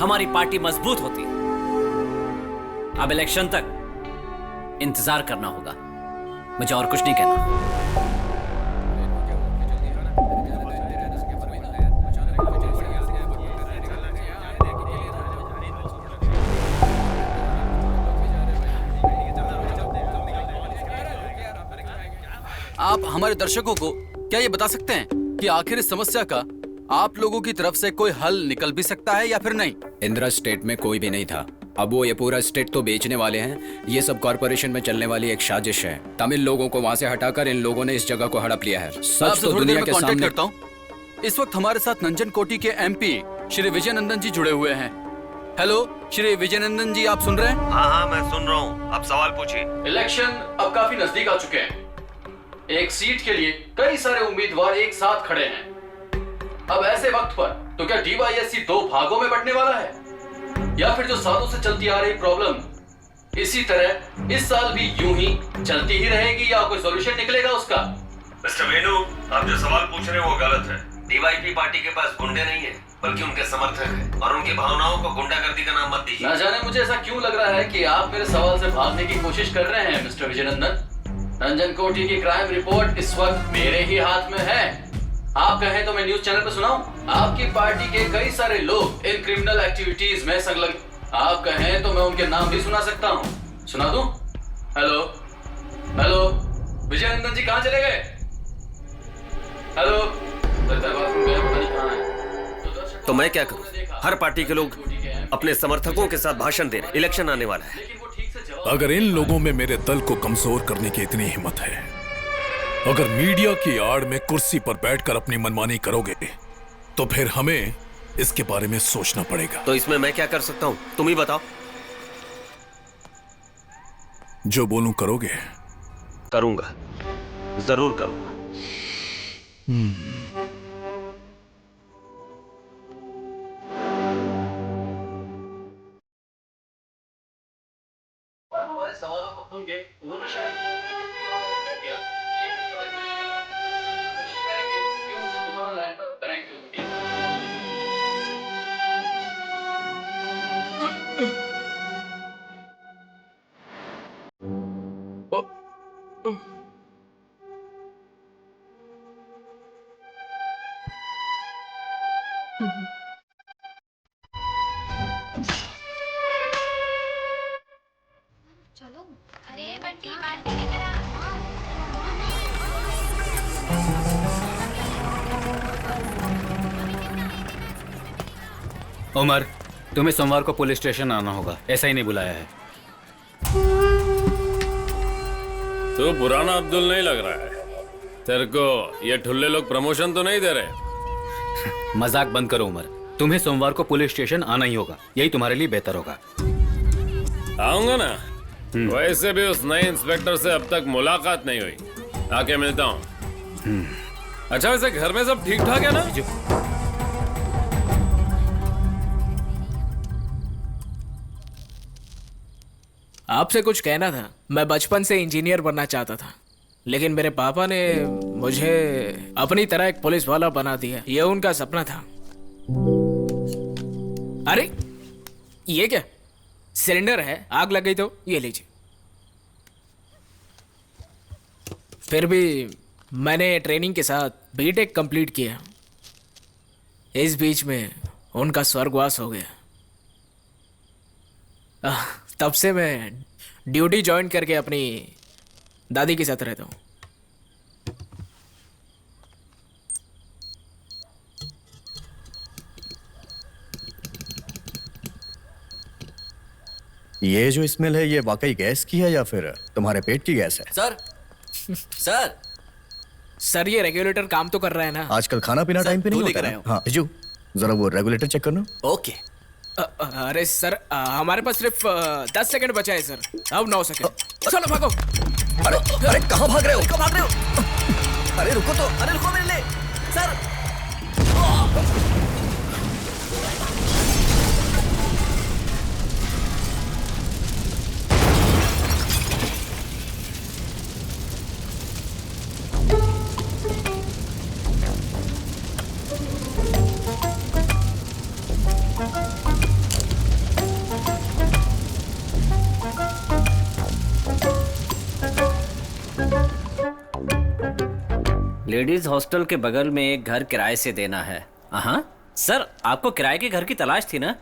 हमारी पार्टी मजबूत होती। अब इलेक्शन तक इंतजार करना होगा। मुझे और कुछ नहीं कहना। आप हमारे दर्शकों को क्या ये बता सकते हैं कि आखिर इस समस्या का आप लोगों की तरफ से कोई हल निकल भी सकता है या फिर नहीं? इंदिरा स्टेट में कोई भी नहीं था। अब वो ये पूरा स्टेट तो बेचने वाले हैं। ये सब कॉर्पोरेशन में चलने वाली एक साजिश है। तमिल लोगों को वहाँ से हटाकर इन लोगों ने इस जगह को हड़प लिया है। सच तो दुनिया के सामने। करता हूँ। इस वक्त हमारे साथ नंजन कोटी के MP श्री विजय नंदन जी जुड़े हुए हैं। हेलो श्री विजय नंदन जी, आप सुन रहे हैं? हाँ, मैं सुन रहा हूँ। आप सवाल पूछिए। इलेक्शन अब काफी नजदीक आ चुके हैं। एक सीट के लिए कई सारे उम्मीदवार एक साथ खड़े हैं। अब ऐसे वक्त पर तो क्या DYSC 2 भागों में बंटने वाला है, या फिर जो सालों से चलती आ रही प्रॉब्लम इसी तरह इस साल भी यूं ही चलती ही रहेगी, या कोई सॉल्यूशन निकलेगा उसका? मिस्टर वेणु, आप जो सवाल पूछ रहे हैं वो गलत है। डीवाईपी पार्टी के पास गुंडे नहीं है, बल्कि उनके समर्थक है, और उनकी भावनाओं को गुंडागर्दी का नाम मत दीजिए। ना जाने मुझे ऐसा क्यों लग रहा है कि आप मेरे सवाल से भागने की कोशिश कर रहे हैं मिस्टर विजयनंदन। रंजन कोटी की क्राइम रिपोर्ट इस वक्त मेरे ही हाथ में है। आप कहें तो मैं न्यूज चैनल पर सुनाऊं? आपकी पार्टी के कई सारे लोग इन क्रिमिनल एक्टिविटीज में संलग्न। आप कहें तो मैं उनके नाम भी सुना सकता हूं। सुना दूं? हेलो हेलो, विजयनंदन जी कहां चले गए? हेलो, तो मैं क्या करूं? हर पार्टी के लोग अपने समर्थकों के साथ भाषण दे रहे। इलेक्शन आने वाला है। अगर इन लोगों में मेरे दल को कमजोर करने की इतनी हिम्मत है, अगर मीडिया की आड़ में कुर्सी पर बैठकर अपनी मनमानी करोगे, तो फिर हमें इसके बारे में सोचना पड़ेगा। तो इसमें मैं क्या कर सकता हूं? तुम ही बताओ। जो बोलूं करोगे? करूंगा, जरूर करूंगा। चलो, अरे बंटी पार्टी की तरह। उमर, तुम्हें सोमवार को पुलिस स्टेशन आना होगा। ऐसा ही नहीं बुलाया है। तो पुराना अब्दुल नहीं लग रहा है। तेरे को ये ठुल्ले लोग प्रमोशन तो नहीं दे रहे? मजाक बंद करो उमर। तुम्हें सोमवार को पुलिस स्टेशन आना ही होगा। यही तुम्हारे लिए बेहतर होगा। आऊंगा ना। वैसे भी उस नए इंस्पेक्टर से अब तक मुलाकात नहीं हुई। आके मिलता हूँ। अच्छा, वैसे घर में सब ठीक ठाक है ना? आपसे कुछ कहना था। मैं बचपन से इंजीनियर बनना चाहता था, लेकिन मेरे पापा ने मुझे अपनी तरह एक पुलिस वाला बना दिया। यह उनका सपना था। अरे ये क्या? सिलेंडर है, आग लग गई तो ये लीजिए। फिर भी मैंने ट्रेनिंग के साथ बीटेक कंप्लीट किया। इस बीच में उनका स्वर्गवास हो गया। तब से मैं ड्यूटी ज्वाइन करके अपनी दादी के साथ रहता हूँ। ये जो स्मेल है, ये वाकई गैस की है या फिर तुम्हारे पेट की गैस है? सर सर ये रेगुलेटर काम तो कर रहा है ना? आजकल खाना पीना टाइम पे नहीं होता है। हाँ बिजू, जरा वो रेगुलेटर चेक करना। ओके। अरे सर, हमारे पास सिर्फ 10 सेकंड बचा है सर। अब 9 सेकंड। चलो भागो। अरे अरे कहाँ भाग रहे हो? कहाँ भाग रहे हो? अरे रुको तो, अरे रुको मेरे लिए सर। लेडीज हॉस्टल के बगल में एक घर किराए से देना है। हाँ सर, आपको किराए के घर की तलाश थी ना?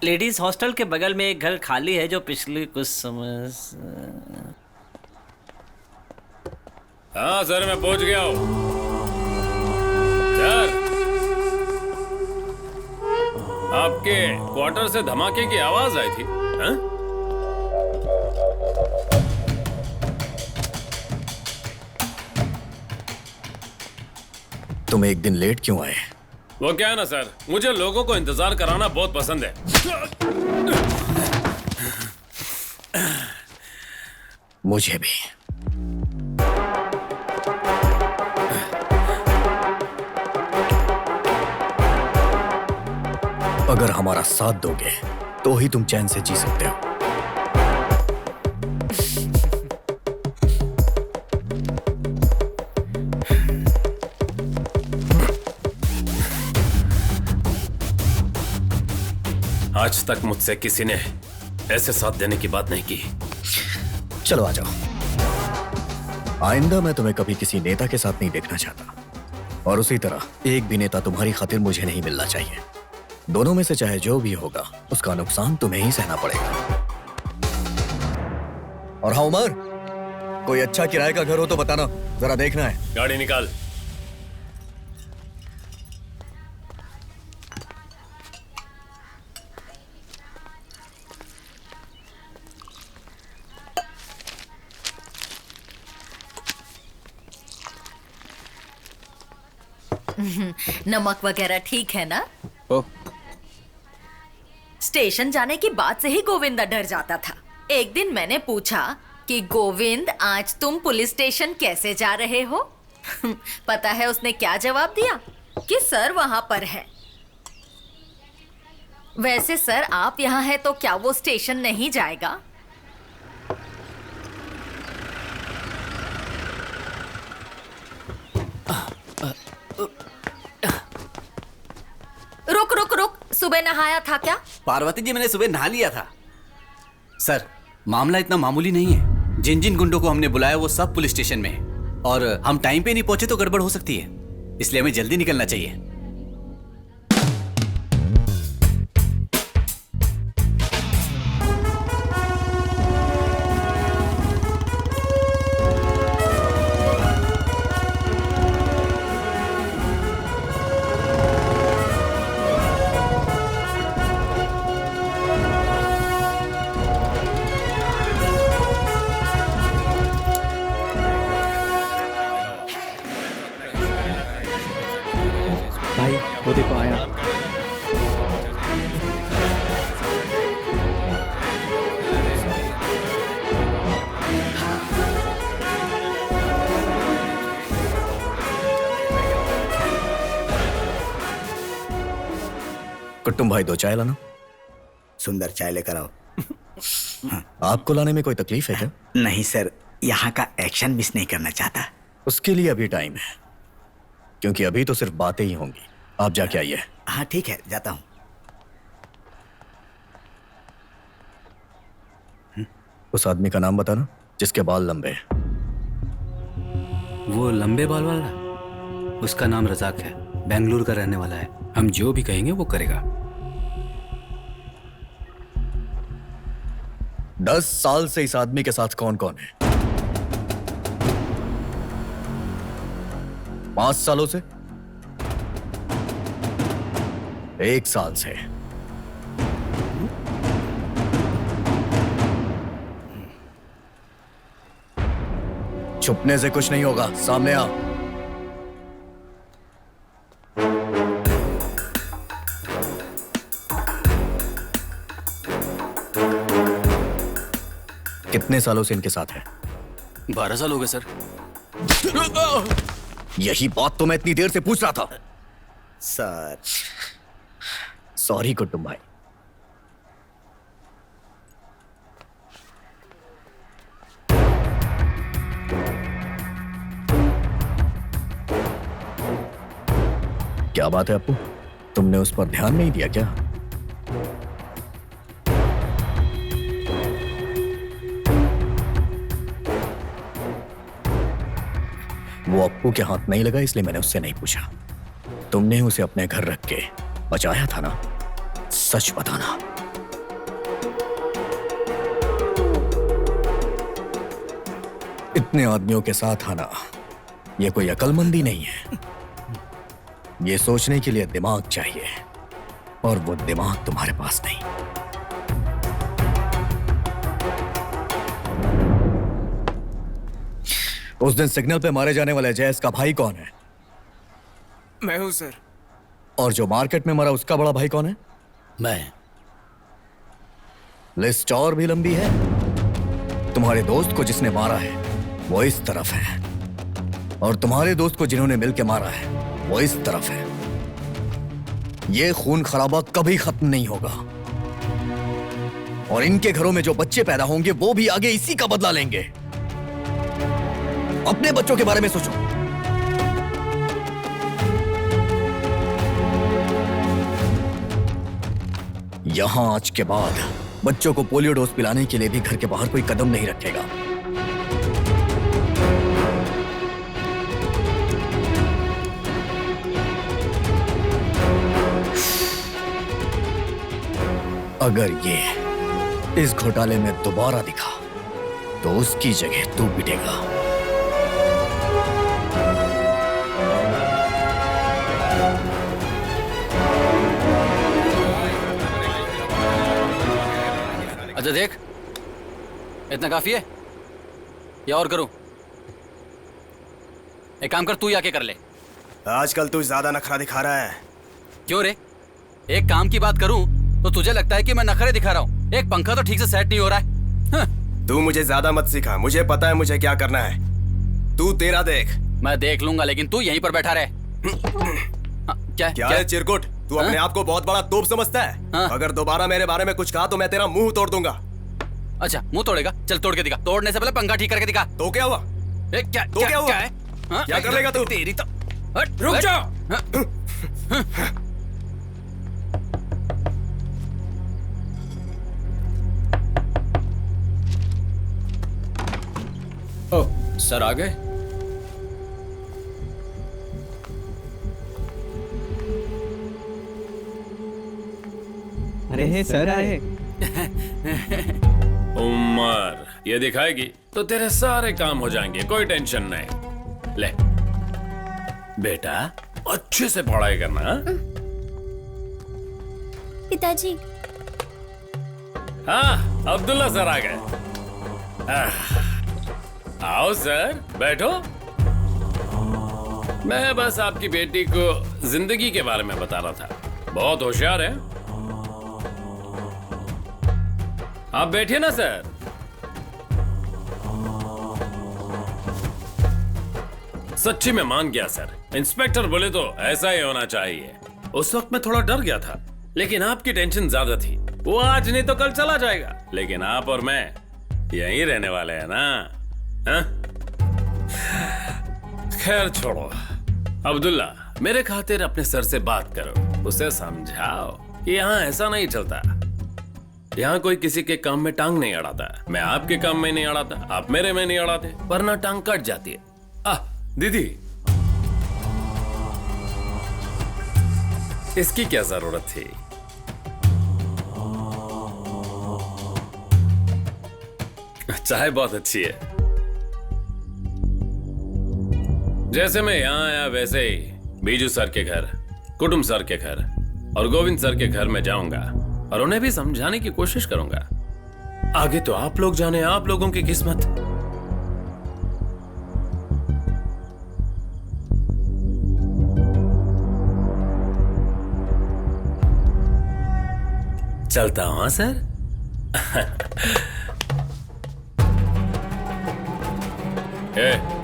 लेडीज हॉस्टल के बगल में एक घर खाली है जो पिछले कुछ समय हाँ सर, मैं पहुंच गया हूँ। सर, आपके क्वार्टर से धमाके की आवाज आई थी। हाँ? तुम एक दिन लेट क्यों आए? वो क्या है ना सर, मुझे लोगों को इंतजार कराना बहुत पसंद है। मुझे भी। अगर हमारा साथ दोगे तो ही तुम चैन से जी सकते हो। आज तक मुझसे किसी ने ऐसे साथ देने की बात नहीं की। चलो आ जाओ। आइंदा मैं तुम्हें कभी किसी नेता के साथ नहीं देखना चाहता, और उसी तरह एक भी नेता तुम्हारी खातिर मुझे नहीं मिलना चाहिए। दोनों में से चाहे जो भी होगा उसका नुकसान तुम्हें ही सहना पड़ेगा। और हाँ उमर, कोई अच्छा किराए का घर हो तो बताना, जरा देखना है। गाड़ी निकाल। नमक वगैरह ठीक है ना? स्टेशन जाने की बात से ही गोविंदा डर जाता था। एक दिन मैंने पूछा कि गोविंद आज तुम पुलिस स्टेशन कैसे जा रहे हो? पता है उसने क्या जवाब दिया? कि सर वहां पर है। वैसे सर आप यहाँ हैं तो क्या वो स्टेशन नहीं जाएगा? रुक रुक रुक, सुबह नहाया था क्या? पार्वती जी मैंने सुबह नहा लिया था। सर मामला इतना मामूली नहीं है। जिन जिन गुंडों को हमने बुलाया वो सब पुलिस स्टेशन में है, और हम टाइम पे नहीं पहुंचे तो गड़बड़ हो सकती है, इसलिए हमें जल्दी निकलना चाहिए। भाई वो देखो आया। कुट्टुम भाई दो चाय लाना। सुंदर चाय लेकर आओ। आपको लाने में कोई तकलीफ है क्या? नहीं सर, यहाँ का एक्शन मिस नहीं करना चाहता। उसके लिए अभी टाइम है, क्योंकि अभी तो सिर्फ बातें ही होंगी। आप जाके आइए। हाँ ठीक है, जाता हूँ। उस आदमी का नाम बताना जिसके बाल लंबे हैं। वो लंबे बाल वाला, उसका नाम रजाक है, बेंगलुरु का रहने वाला है। हम जो भी कहेंगे वो करेगा। 10 साल से इस आदमी के साथ कौन कौन है? 5 सालों से? 1 साल से? छुपने से कुछ नहीं होगा, सामने आ। कितने सालों से इनके साथ है? 12 साल हो गए सर। यही बात तो मैं इतनी देर से पूछ रहा था। सर सॉरी कुट्टुम भाई। क्या बात है अप्पू, तुमने उस पर ध्यान नहीं दिया क्या? वो अप्पू के हाथ नहीं लगा इसलिए मैंने उससे नहीं पूछा। तुमने उसे अपने घर रख के बचाया था ना? सच बताना। इतने आदमियों के साथ आना ये कोई अक्लमंदी नहीं है। ये सोचने के लिए दिमाग चाहिए, और वो दिमाग तुम्हारे पास नहीं। उस दिन सिग्नल पे मारे जाने वाले जयस का भाई कौन है? मैं हूं सर। और जो मार्केट में मरा उसका बड़ा भाई कौन है? मैं। लिस्ट और भी लंबी है। तुम्हारे दोस्त को जिसने मारा है वो इस तरफ है, और तुम्हारे दोस्त को जिन्होंने मिलकर मारा है वो इस तरफ है। ये खून खराबा कभी खत्म नहीं होगा, और इनके घरों में जो बच्चे पैदा होंगे वो भी आगे इसी का बदला लेंगे। अपने बच्चों के बारे में सोचो। यहाँ आज के बाद बच्चों को पोलियो डोज पिलाने के लिए भी घर के बाहर कोई कदम नहीं रखेगा। अगर ये इस घोटाले में दोबारा दिखा तो उसकी जगह तू पिटेगा। अच्छा देख, इतना काफी है या और करूं? एक काम कर, तू ही आके कर ले। आजकल तू ज्यादा नखरा दिखा रहा है। क्यों रे? एक काम की बात करूं तो तुझे लगता है कि मैं नखरे दिखा रहा हूं। एक पंखा तो ठीक से सेट नहीं हो रहा है। तू मुझे ज्यादा मत सिखा, मुझे पता है मुझे क्या करना है। तू तेरा देख। मैं देख लूंगा, लेकिन तू यहीं पर बैठा रहे। क्या है चिरकुट? तू अपने आप को बहुत बड़ा तोप समझता है? अगर दोबारा मेरे बारे में कुछ कहा तो मैं तेरा मुंह तोड़ दूंगा। अच्छा, मुंह तोड़ेगा? चल तोड़ के दिखा। तोड़ने से पहले पंखा ठीक करके दिखा। तो क्या हुआ? क्या हुआ? क्या कर लेगा तू? तेरी तो रुक जाओ। ओह, सर आ गए? अरे सर आए। उमर ये दिखाएगी तो तेरे सारे काम हो जाएंगे, कोई टेंशन नहीं। ले बेटा, अच्छे से पढ़ाई करना। पिताजी। हाँ, अब्दुल्ला सर आ गए। आओ सर, बैठो। मैं बस आपकी बेटी को जिंदगी के बारे में बता रहा था। बहुत होशियार है। आप बैठिए ना सर। सच्ची में मान गया सर। इंस्पेक्टर बोले तो ऐसा ही होना चाहिए। उस वक्त मैं थोड़ा डर गया था, लेकिन आपकी टेंशन ज्यादा थी। वो आज नहीं तो कल चला जाएगा, लेकिन आप और मैं यहीं रहने वाले हैं ना। हाँ? खैर छोड़ो। अब्दुल्ला, मेरे खातिर अपने सर से बात करो, उसे समझाओ कि यहाँ ऐसा नहीं चलता। यहाँ कोई किसी के काम में टांग नहीं अड़ाता। मैं आपके काम में नहीं अड़ाता, आप मेरे में नहीं अड़ाते, वरना टांग कट जाती है। दीदी, इसकी क्या जरूरत थी? चाय बहुत अच्छी है। जैसे मैं यहाँ आया वैसे ही बीजू सर के घर, कुटुंब सर के घर और गोविंद सर के घर में जाऊंगा और उन्हें भी समझाने की कोशिश करूंगा। आगे तो आप लोग जाने, आप लोगों की किस्मत। चलता हूं सर।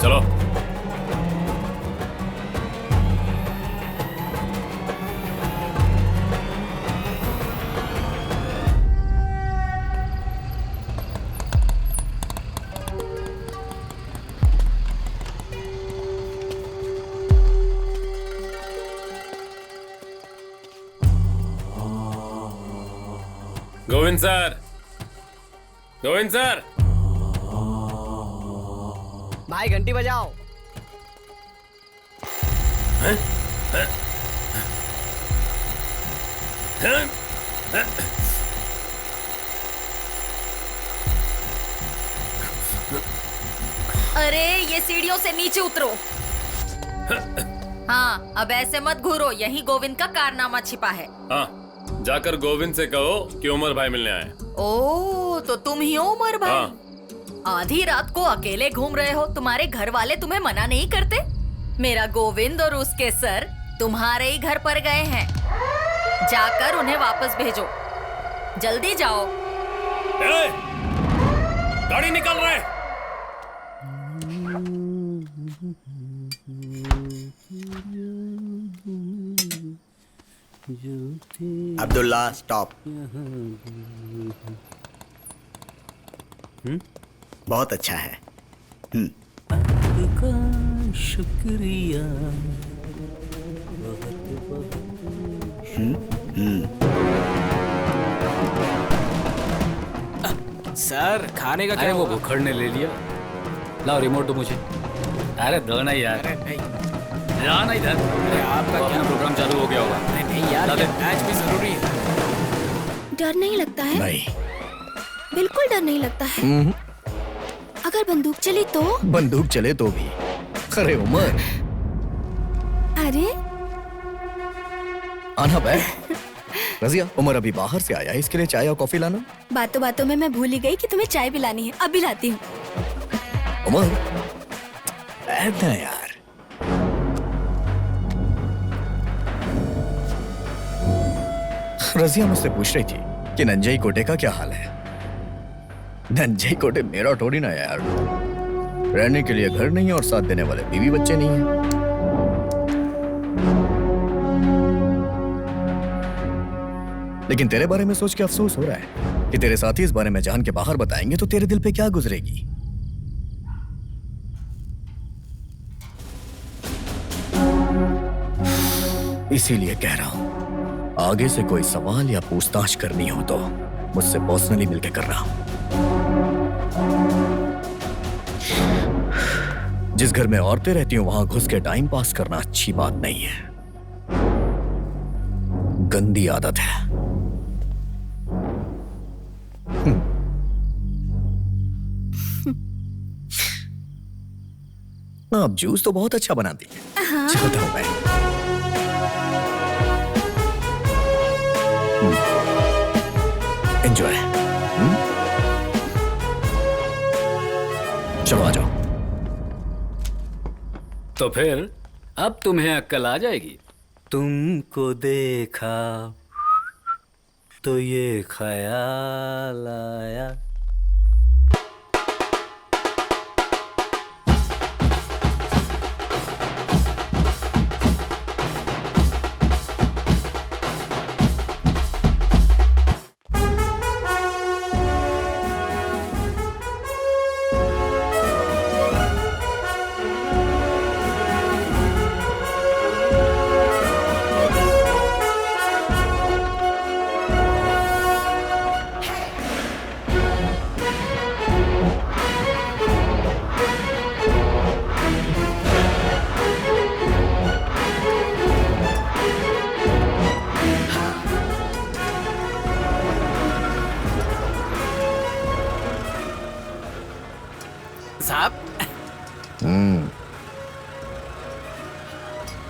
चलो। Govind sir, Govind sir. भाई घंटी बजाओ। अरे ये सीढ़ियों से नीचे उतरो। हाँ, अब ऐसे मत घूरो, यही गोविंद का कारनामा छिपा है। हाँ, जाकर गोविंद से कहो कि उमर भाई मिलने आए। ओ, तो तुम ही हो उमर भाई। हाँ। आधी रात को अकेले घूम रहे हो, तुम्हारे घर वाले तुम्हें मना नहीं करते? मेरा गोविंद और उसके सर तुम्हारे ही घर पर गए हैं, जाकर उन्हें वापस भेजो। जल्दी जाओ। गाड़ी निकल रहा है। अब्दुल्ला स्टॉप। बहुत अच्छा है। शुक्रिया। सर खाने का अरे क्या वो होगा? भुखड़ ने ले लिया। लाओ रिमोट दो मुझे। अरे दो ना यार। ना इधर। आपका क्या प्रोग्राम चालू हो गया होगा। नहीं यार, मैच भी जरूरी है। डर नहीं लगता है? नहीं। बिल्कुल डर नहीं लगता है। अगर बंदूक चली तो? बंदूक चले तो भी। अरे उमर, अरे आना बैठ। रजिया, उमर अभी बाहर से आया है, इसके लिए चाय और कॉफी लाना। बातों बातों में मैं भूल ही गई कि तुम्हें चाय पिलानी है। अभी लाती हूँ। उमर बैठ ना यार। रजिया मुझसे पूछ रही थी कि नंजई कोटे का क्या हाल है। नंजई कोटे मेरा थोड़ी ना यार। रहने के लिए घर नहीं है और साथ देने वाले बीवी बच्चे नहीं है। लेकिन तेरे बारे में सोच के अफसोस हो रहा है कि तेरे साथी इस बारे में जान के बाहर बताएंगे तो तेरे दिल पे क्या गुजरेगी। इसीलिए कह रहा हूं, आगे से कोई सवाल या पूछताछ करनी हो तो मुझसे पर्सनली मिलकर करना। जिस घर में औरतें रहती हो वहां घुस के टाइम पास करना अच्छी बात नहीं है, गंदी आदत है। आप जूस तो बहुत अच्छा बनाती है। हाँ। चलता हूं मैं। एंजॉय। चलो आ जाओ। तो फिर अब तुम्हें अक्ल आ जाएगी। तुमको देखा तो ये ख्याल आया।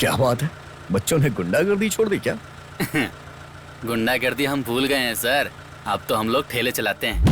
क्या बात है, बच्चों ने गुंडागर्दी छोड़ दी क्या? गुंडागर्दी हम भूल गए हैं सर। अब तो हम लोग ठेले चलाते हैं।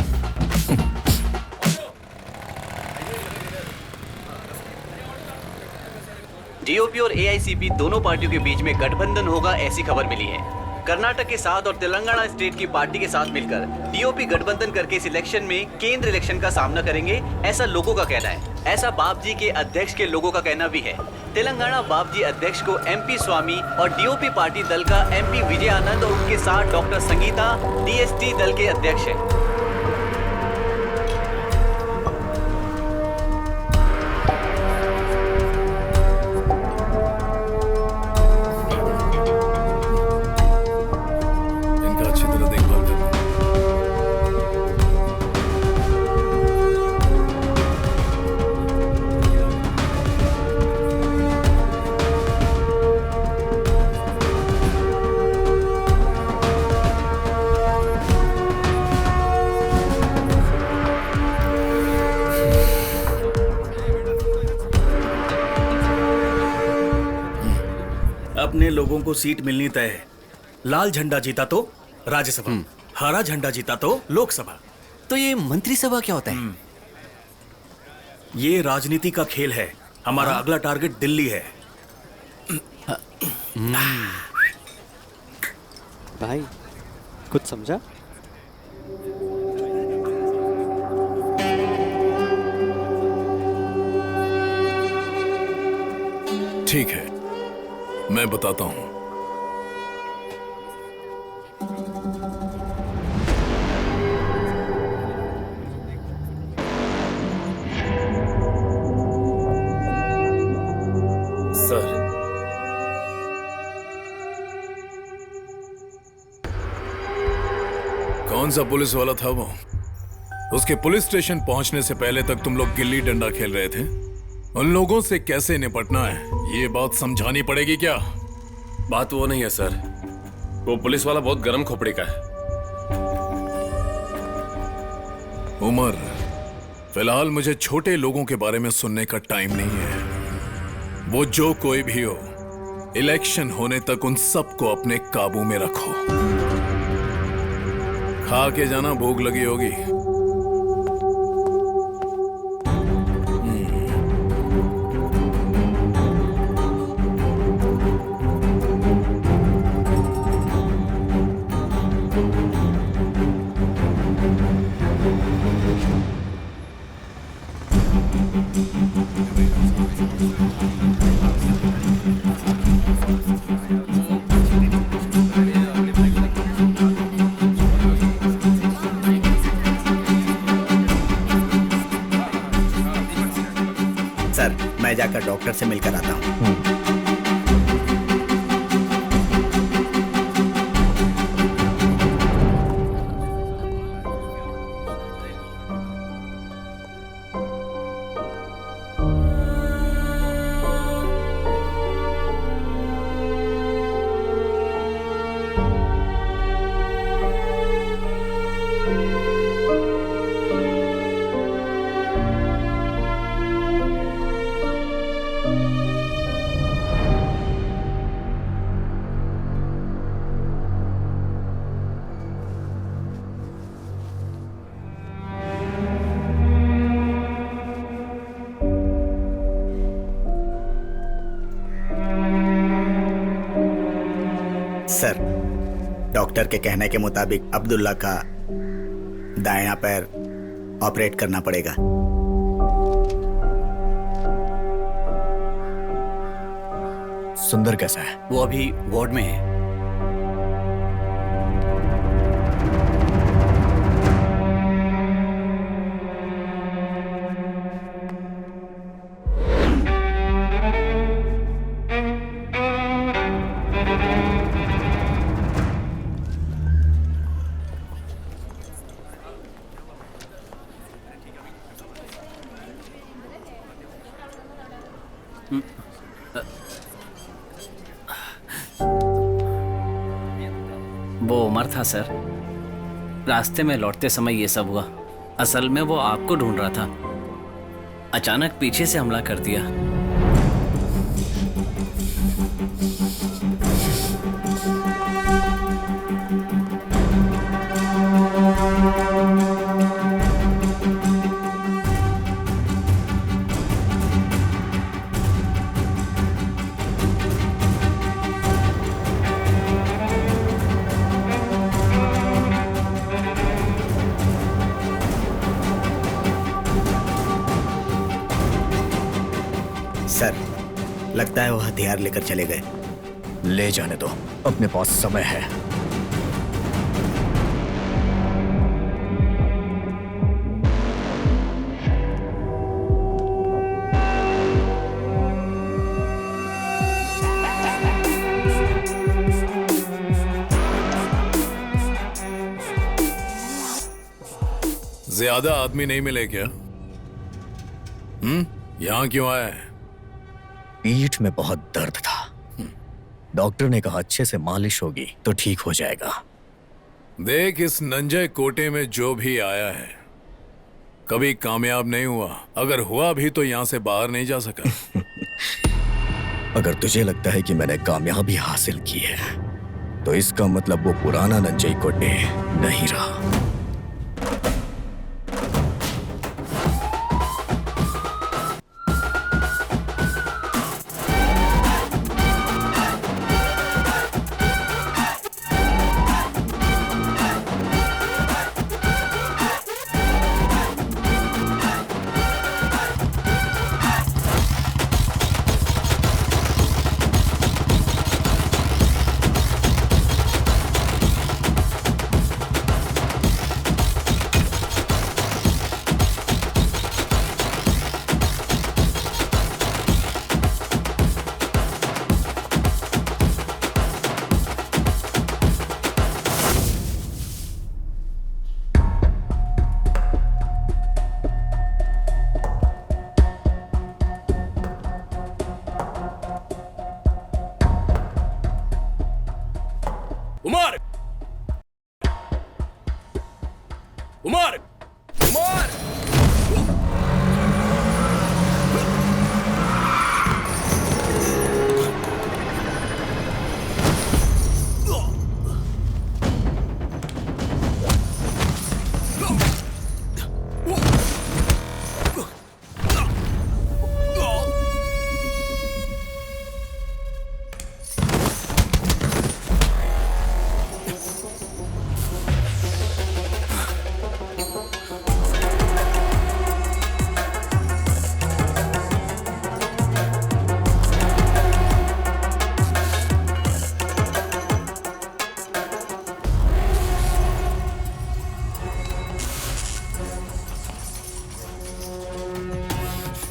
डीओपी और एआईसीपी दोनों पार्टियों के बीच में गठबंधन होगा, ऐसी खबर मिली है। कर्नाटक के साथ और तेलंगाना स्टेट की पार्टी के साथ मिलकर डीओपी गठबंधन करके इस इलेक्शन में केंद्र इलेक्शन का सामना करेंगे, ऐसा लोगों का कहना है। ऐसा बापजी के अध्यक्ष के लोगों का कहना भी है। तेलंगाना बापजी अध्यक्ष को एमपी स्वामी और डीओपी पार्टी दल का एमपी विजय आनंद और उनके साथ डॉक्टर संगीता डीएसटी दल के अध्यक्ष है। अपने लोगों को सीट मिलनी तय है। लाल झंडा जीता तो राज्यसभा, हरा झंडा जीता तो लोकसभा। तो ये मंत्रिसभा क्या होता है? ये राजनीति का खेल है। हमारा अगला टारगेट दिल्ली है। भाई कुछ समझा? ठीक है, मैं बताता हूं। सर, कौन सा पुलिस वाला था वो? उसके पुलिस स्टेशन पहुंचने से पहले तक तुम लोग गिल्ली डंडा खेल रहे थे। उन लोगों से कैसे निपटना है ये बात समझानी पड़ेगी क्या? बात वो नहीं है सर, वो पुलिस वाला बहुत गर्म खोपड़ी का है। उमर, फिलहाल मुझे छोटे लोगों के बारे में सुनने का टाइम नहीं है। वो जो कोई भी हो, इलेक्शन होने तक उन सबको अपने काबू में रखो। खा के जाना, भूख लगी होगी। सर, मैं जाकर डॉक्टर से मिलकर आता हूँ। सर, डॉक्टर के कहने के मुताबिक अब्दुल्ला का दाहिना पैर ऑपरेट करना पड़ेगा। सुंदर कैसा है? वो अभी वार्ड में है। वो उमर था सर। रास्ते में लौटते समय ये सब हुआ। असल में वो आपको ढूंढ रहा था, अचानक पीछे से हमला कर दिया। सर, लगता है वो हथियार लेकर चले गए। ले जाने दो, अपने पास समय है। ज्यादा आदमी नहीं मिले क्या? यहां क्यों आया है? पीठ में बहुत दर्द था। डॉक्टर ने कहा अच्छे से मालिश होगी तो ठीक हो जाएगा। देख, इस नंजय कोटे में जो भी आया है कभी कामयाब नहीं हुआ। अगर हुआ भी तो यहां से बाहर नहीं जा सका। अगर तुझे लगता है कि मैंने कामयाबी हासिल की है तो इसका मतलब वो पुराना नंजय कोटे नहीं रहा।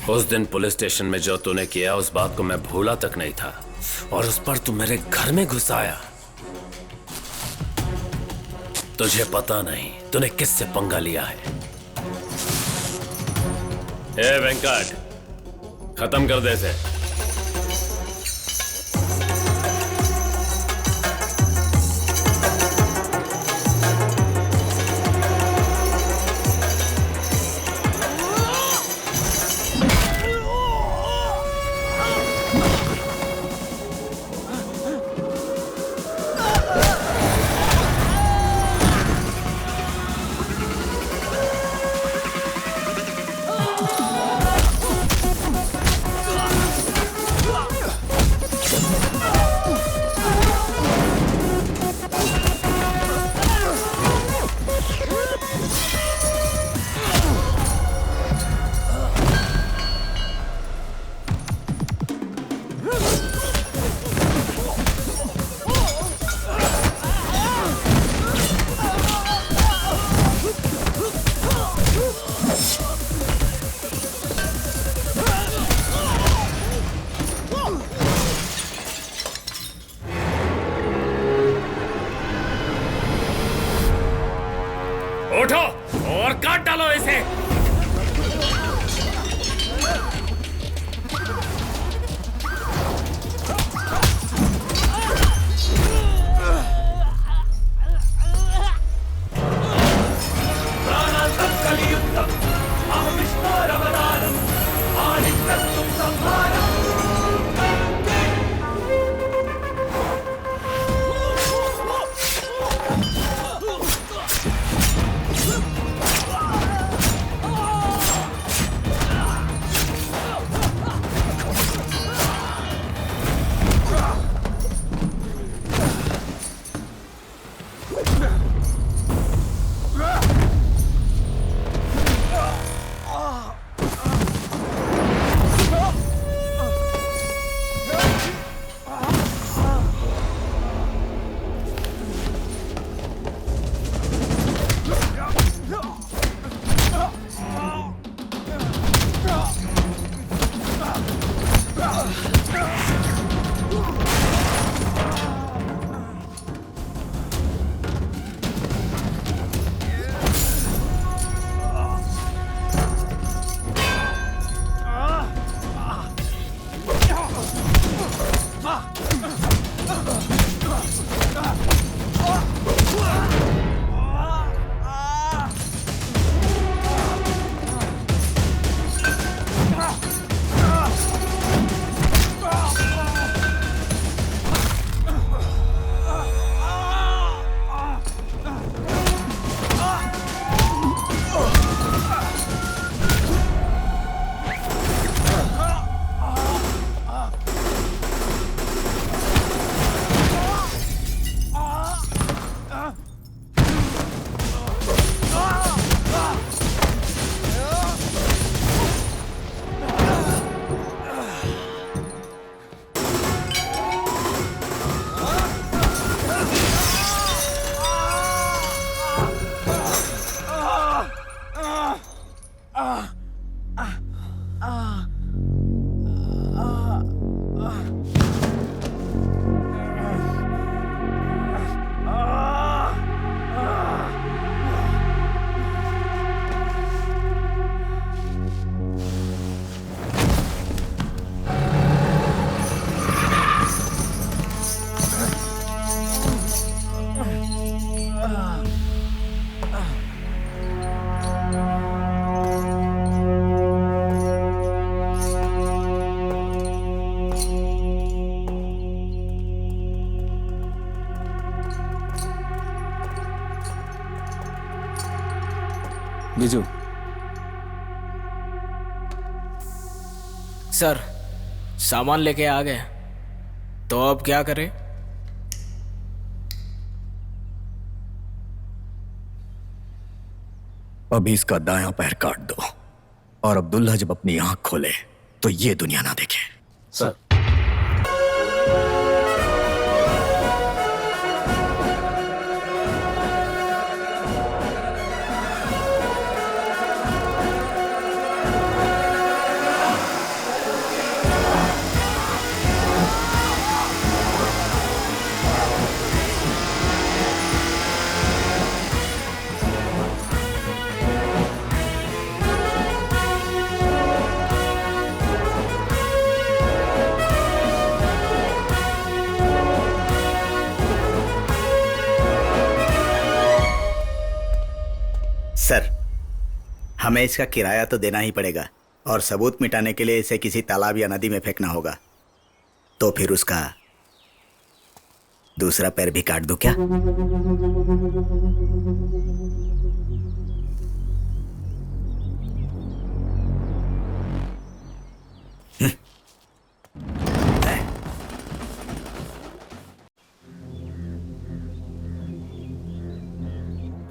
उस दिन पुलिस स्टेशन में जो तूने किया उस बात को मैं भूला तक नहीं था, और उस पर तू मेरे घर में घुस आया। तुझे पता नहीं तूने किससे पंगा लिया है। ए वेंकट, खत्म कर दे इसे। उठो और काट डालो इसे। बिजू सर, सामान लेके आ गए, तो अब क्या करें? अभी इसका दायां पैर काट दो, और अब्दुल्ला जब अपनी आंख खोले तो ये दुनिया ना देखे। सर। हमें इसका किराया तो देना ही पड़ेगा और सबूत मिटाने के लिए इसे किसी तालाब या नदी में फेंकना होगा। तो फिर उसका दूसरा पैर भी काट दूं क्या?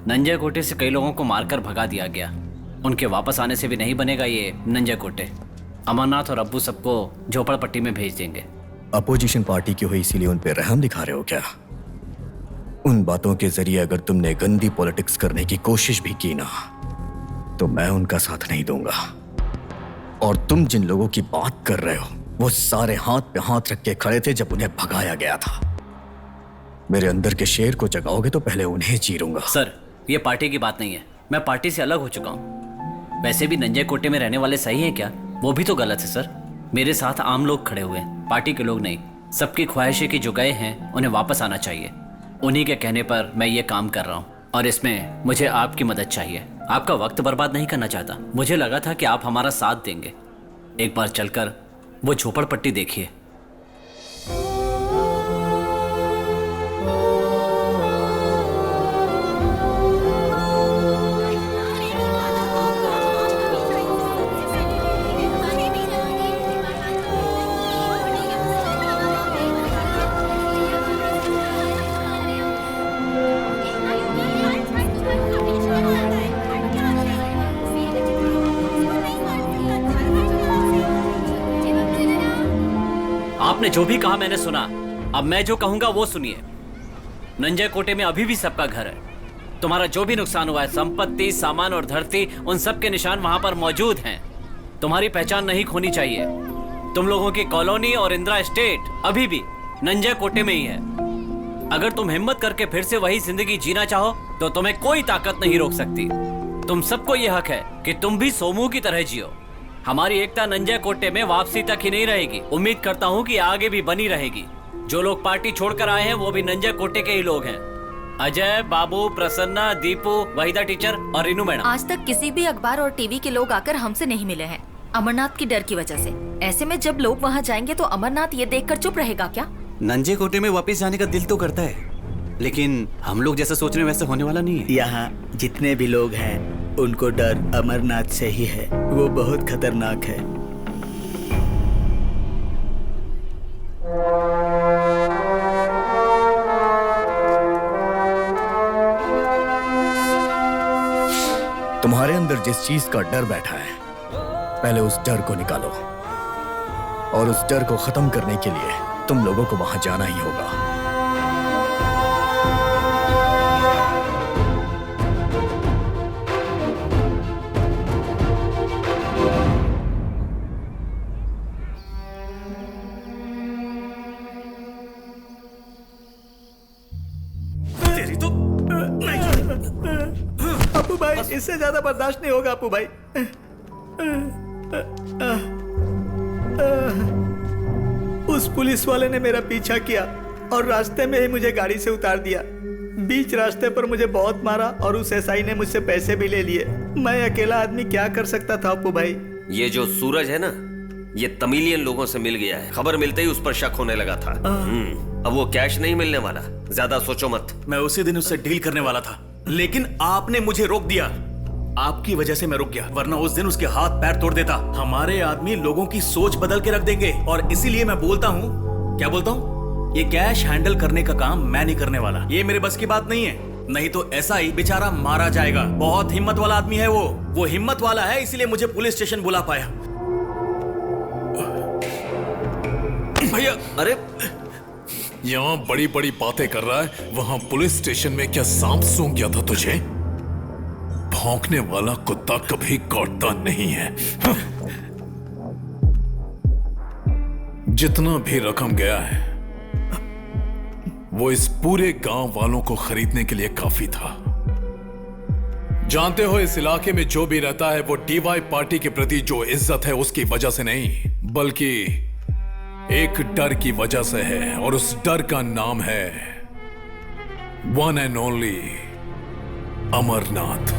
नंजे कोटे से कई लोगों को मारकर भगा दिया गया। उनके वापस आने से भी नहीं बनेगा ये नंजे कोटे। अमरनाथ और अब्बू सबको झोपड़पट्टी में भेज देंगे। अपोजिशन पार्टी की हुई इसीलिए उन पे रहम दिखा रहे हो क्या? उन बातों के जरिए अगर तुमने गंदी पॉलिटिक्स करने की कोशिश भी की ना, तो मैं उनका साथ नहीं दूंगा। और तुम जिन लोगों की बात कर रहे हो वो सारे हाथ पे हाथ रख के खड़े थे जब उन्हें भगाया गया था। मेरे अंदर के शेर को जगाओगे तो पहले उन्हें चीरूंगा। सर, ये पार्टी की बात नहीं है। मैं पार्टी से अलग हो चुका हूँ। वैसे भी नंजे कोटे में रहने वाले सही हैं क्या? वो भी तो गलत है सर। मेरे साथ आम लोग खड़े हुए हैं, पार्टी के लोग नहीं। सबकी ख्वाहिशें की जो गए हैं उन्हें वापस आना चाहिए। उन्हीं के कहने पर मैं ये काम कर रहा हूँ और इसमें मुझे आपकी मदद चाहिए। आपका वक्त बर्बाद नहीं करना चाहता। मुझे लगा था कि आप हमारा साथ देंगे। एक बार चलकर वो झोपड़पट्टी देखिए। आपने जो भी कहा मैंने सुना। अब मैं जो कहूंगा वो सुनिए। नंजे कोटे में अभी भी सबका घर है। तुम्हारा जो भी नुकसान हुआ है, संपत्ति, सामान और धरती, उन सब के निशान वहां पर मौजूद हैं। तुम्हारी पहचान नहीं खोनी चाहिए। तुम लोगों की कॉलोनी और इंदिरा एस्टेट अभी भी नंजे कोटे में ही है। अगर तुम हिम्मत करके फिर से वही जिंदगी जीना चाहो तो तुम्हें कोई ताकत नहीं रोक सकती। तुम सबको ये हक है कि तुम भी सोमू की तरह जियो। हमारी एकता नंजे कोटे में वापसी तक ही नहीं रहेगी। उम्मीद करता हूँ कि आगे भी बनी रहेगी। जो लोग पार्टी छोड़कर आए हैं वो भी नंजे कोटे के ही लोग हैं। अजय, बाबू, प्रसन्ना, दीपू, वहीदा टीचर और रीनू मैडम। आज तक किसी भी अखबार और टीवी के लोग आकर हमसे नहीं मिले हैं, अमरनाथ की डर की वजह से। ऐसे में जब लोग वहाँ जाएंगे तो अमरनाथ ये देखकर चुप रहेगा क्या? नंजे कोटे में वापस जाने का दिल तो करता है, लेकिन हम लोग जैसा सोच रहे हैं वैसा होने वाला नहीं है। यहाँ जितने भी लोग हैं उनको डर अमरनाथ से ही है। वो बहुत खतरनाक है। तुम्हारे अंदर जिस चीज का डर बैठा है, पहले उस डर को निकालो। और उस डर को खत्म करने के लिए तुम लोगों को वहां जाना ही होगा। अपू भाई, इससे ज्यादा बर्दाश्त नहीं होगा अपू भाई। उस पुलिस वाले ने मेरा पीछा किया और रास्ते में ही मुझे गाड़ी से उतार दिया। बीच रास्ते पर मुझे बहुत मारा और उस एसआई ने मुझसे पैसे भी ले लिए। मैं अकेला आदमी क्या कर सकता था अपू भाई? ये जो सूरज है ना, ये तमिलियन लोगों से मिल गया है। खबर मिलते ही उस पर शक होने लगा था। अब वो कैश नहीं मिलने वाला, ज्यादा सोचो मत। मैं उसी दिन उससे डील करने वाला था, लेकिन आपने मुझे रोक दिया। आपकी वजह से मैं रुक गया, वरना उस दिन उसके हाथ पैर तोड़ देता। हमारे आदमी लोगों की सोच बदल के रख देंगे और इसीलिए मैं बोलता हूँ, क्या बोलता हूँ, ये कैश हैंडल करने का काम मैं नहीं करने वाला। ये मेरे बस की बात नहीं है, नहीं तो ऐसा ही बेचारा मारा जाएगा। बहुत हिम्मत वाला आदमी है वो हिम्मत वाला है, इसीलिए मुझे पुलिस स्टेशन बुला पाया। भैया, अरे यहाँ बड़ी बड़ी बातें कर रहा है, वहां पुलिस स्टेशन में क्या सांप सूंघ गया था तुझे? भौंकने वाला कुत्ता कभी कौड़ता नहीं है। जितना भी रकम गया है वो इस पूरे गांव वालों को खरीदने के लिए काफी था। जानते हो, इस इलाके में जो भी रहता है वो डीवाई पार्टी के प्रति जो इज्जत है उसकी वजह से नहीं, बल्कि एक डर की वजह से है, और उस डर का नाम है one and only Amarnath.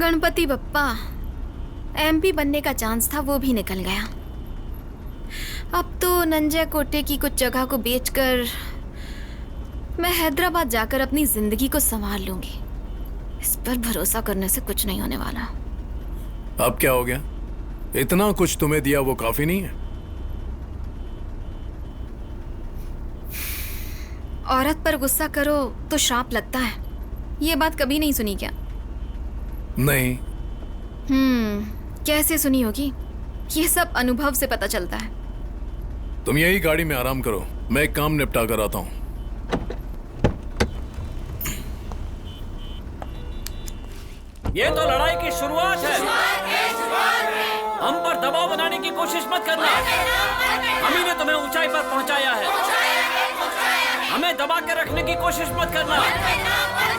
Ganpati Bappa, MP बनने का चांस था वो भी निकल गया। अब तो नंजय कोटे की कुछ जगह को बेचकर मैं हैदराबाद जाकर अपनी जिंदगी को संभाल लूंगी। इस पर भरोसा करने से कुछ नहीं होने वाला। अब क्या हो गया? इतना कुछ तुम्हें दिया वो काफी नहीं है? औरत पर गुस्सा करो तो श्राप लगता है, ये बात कभी नहीं सुनी क्या? नहीं। कैसे सुनी होगी? ये सब अनुभव से पता चलता है। तुम यही गाड़ी में आराम करो, मैं एक काम निपटा कर आता हूं। ये तो लड़ाई की शुरुआत है। हम पर दबाव बनाने की कोशिश मत करना। हम ही ने तुम्हें ऊंचाई पर पहुंचाया है। हमें दबा के रखने की कोशिश मत करना।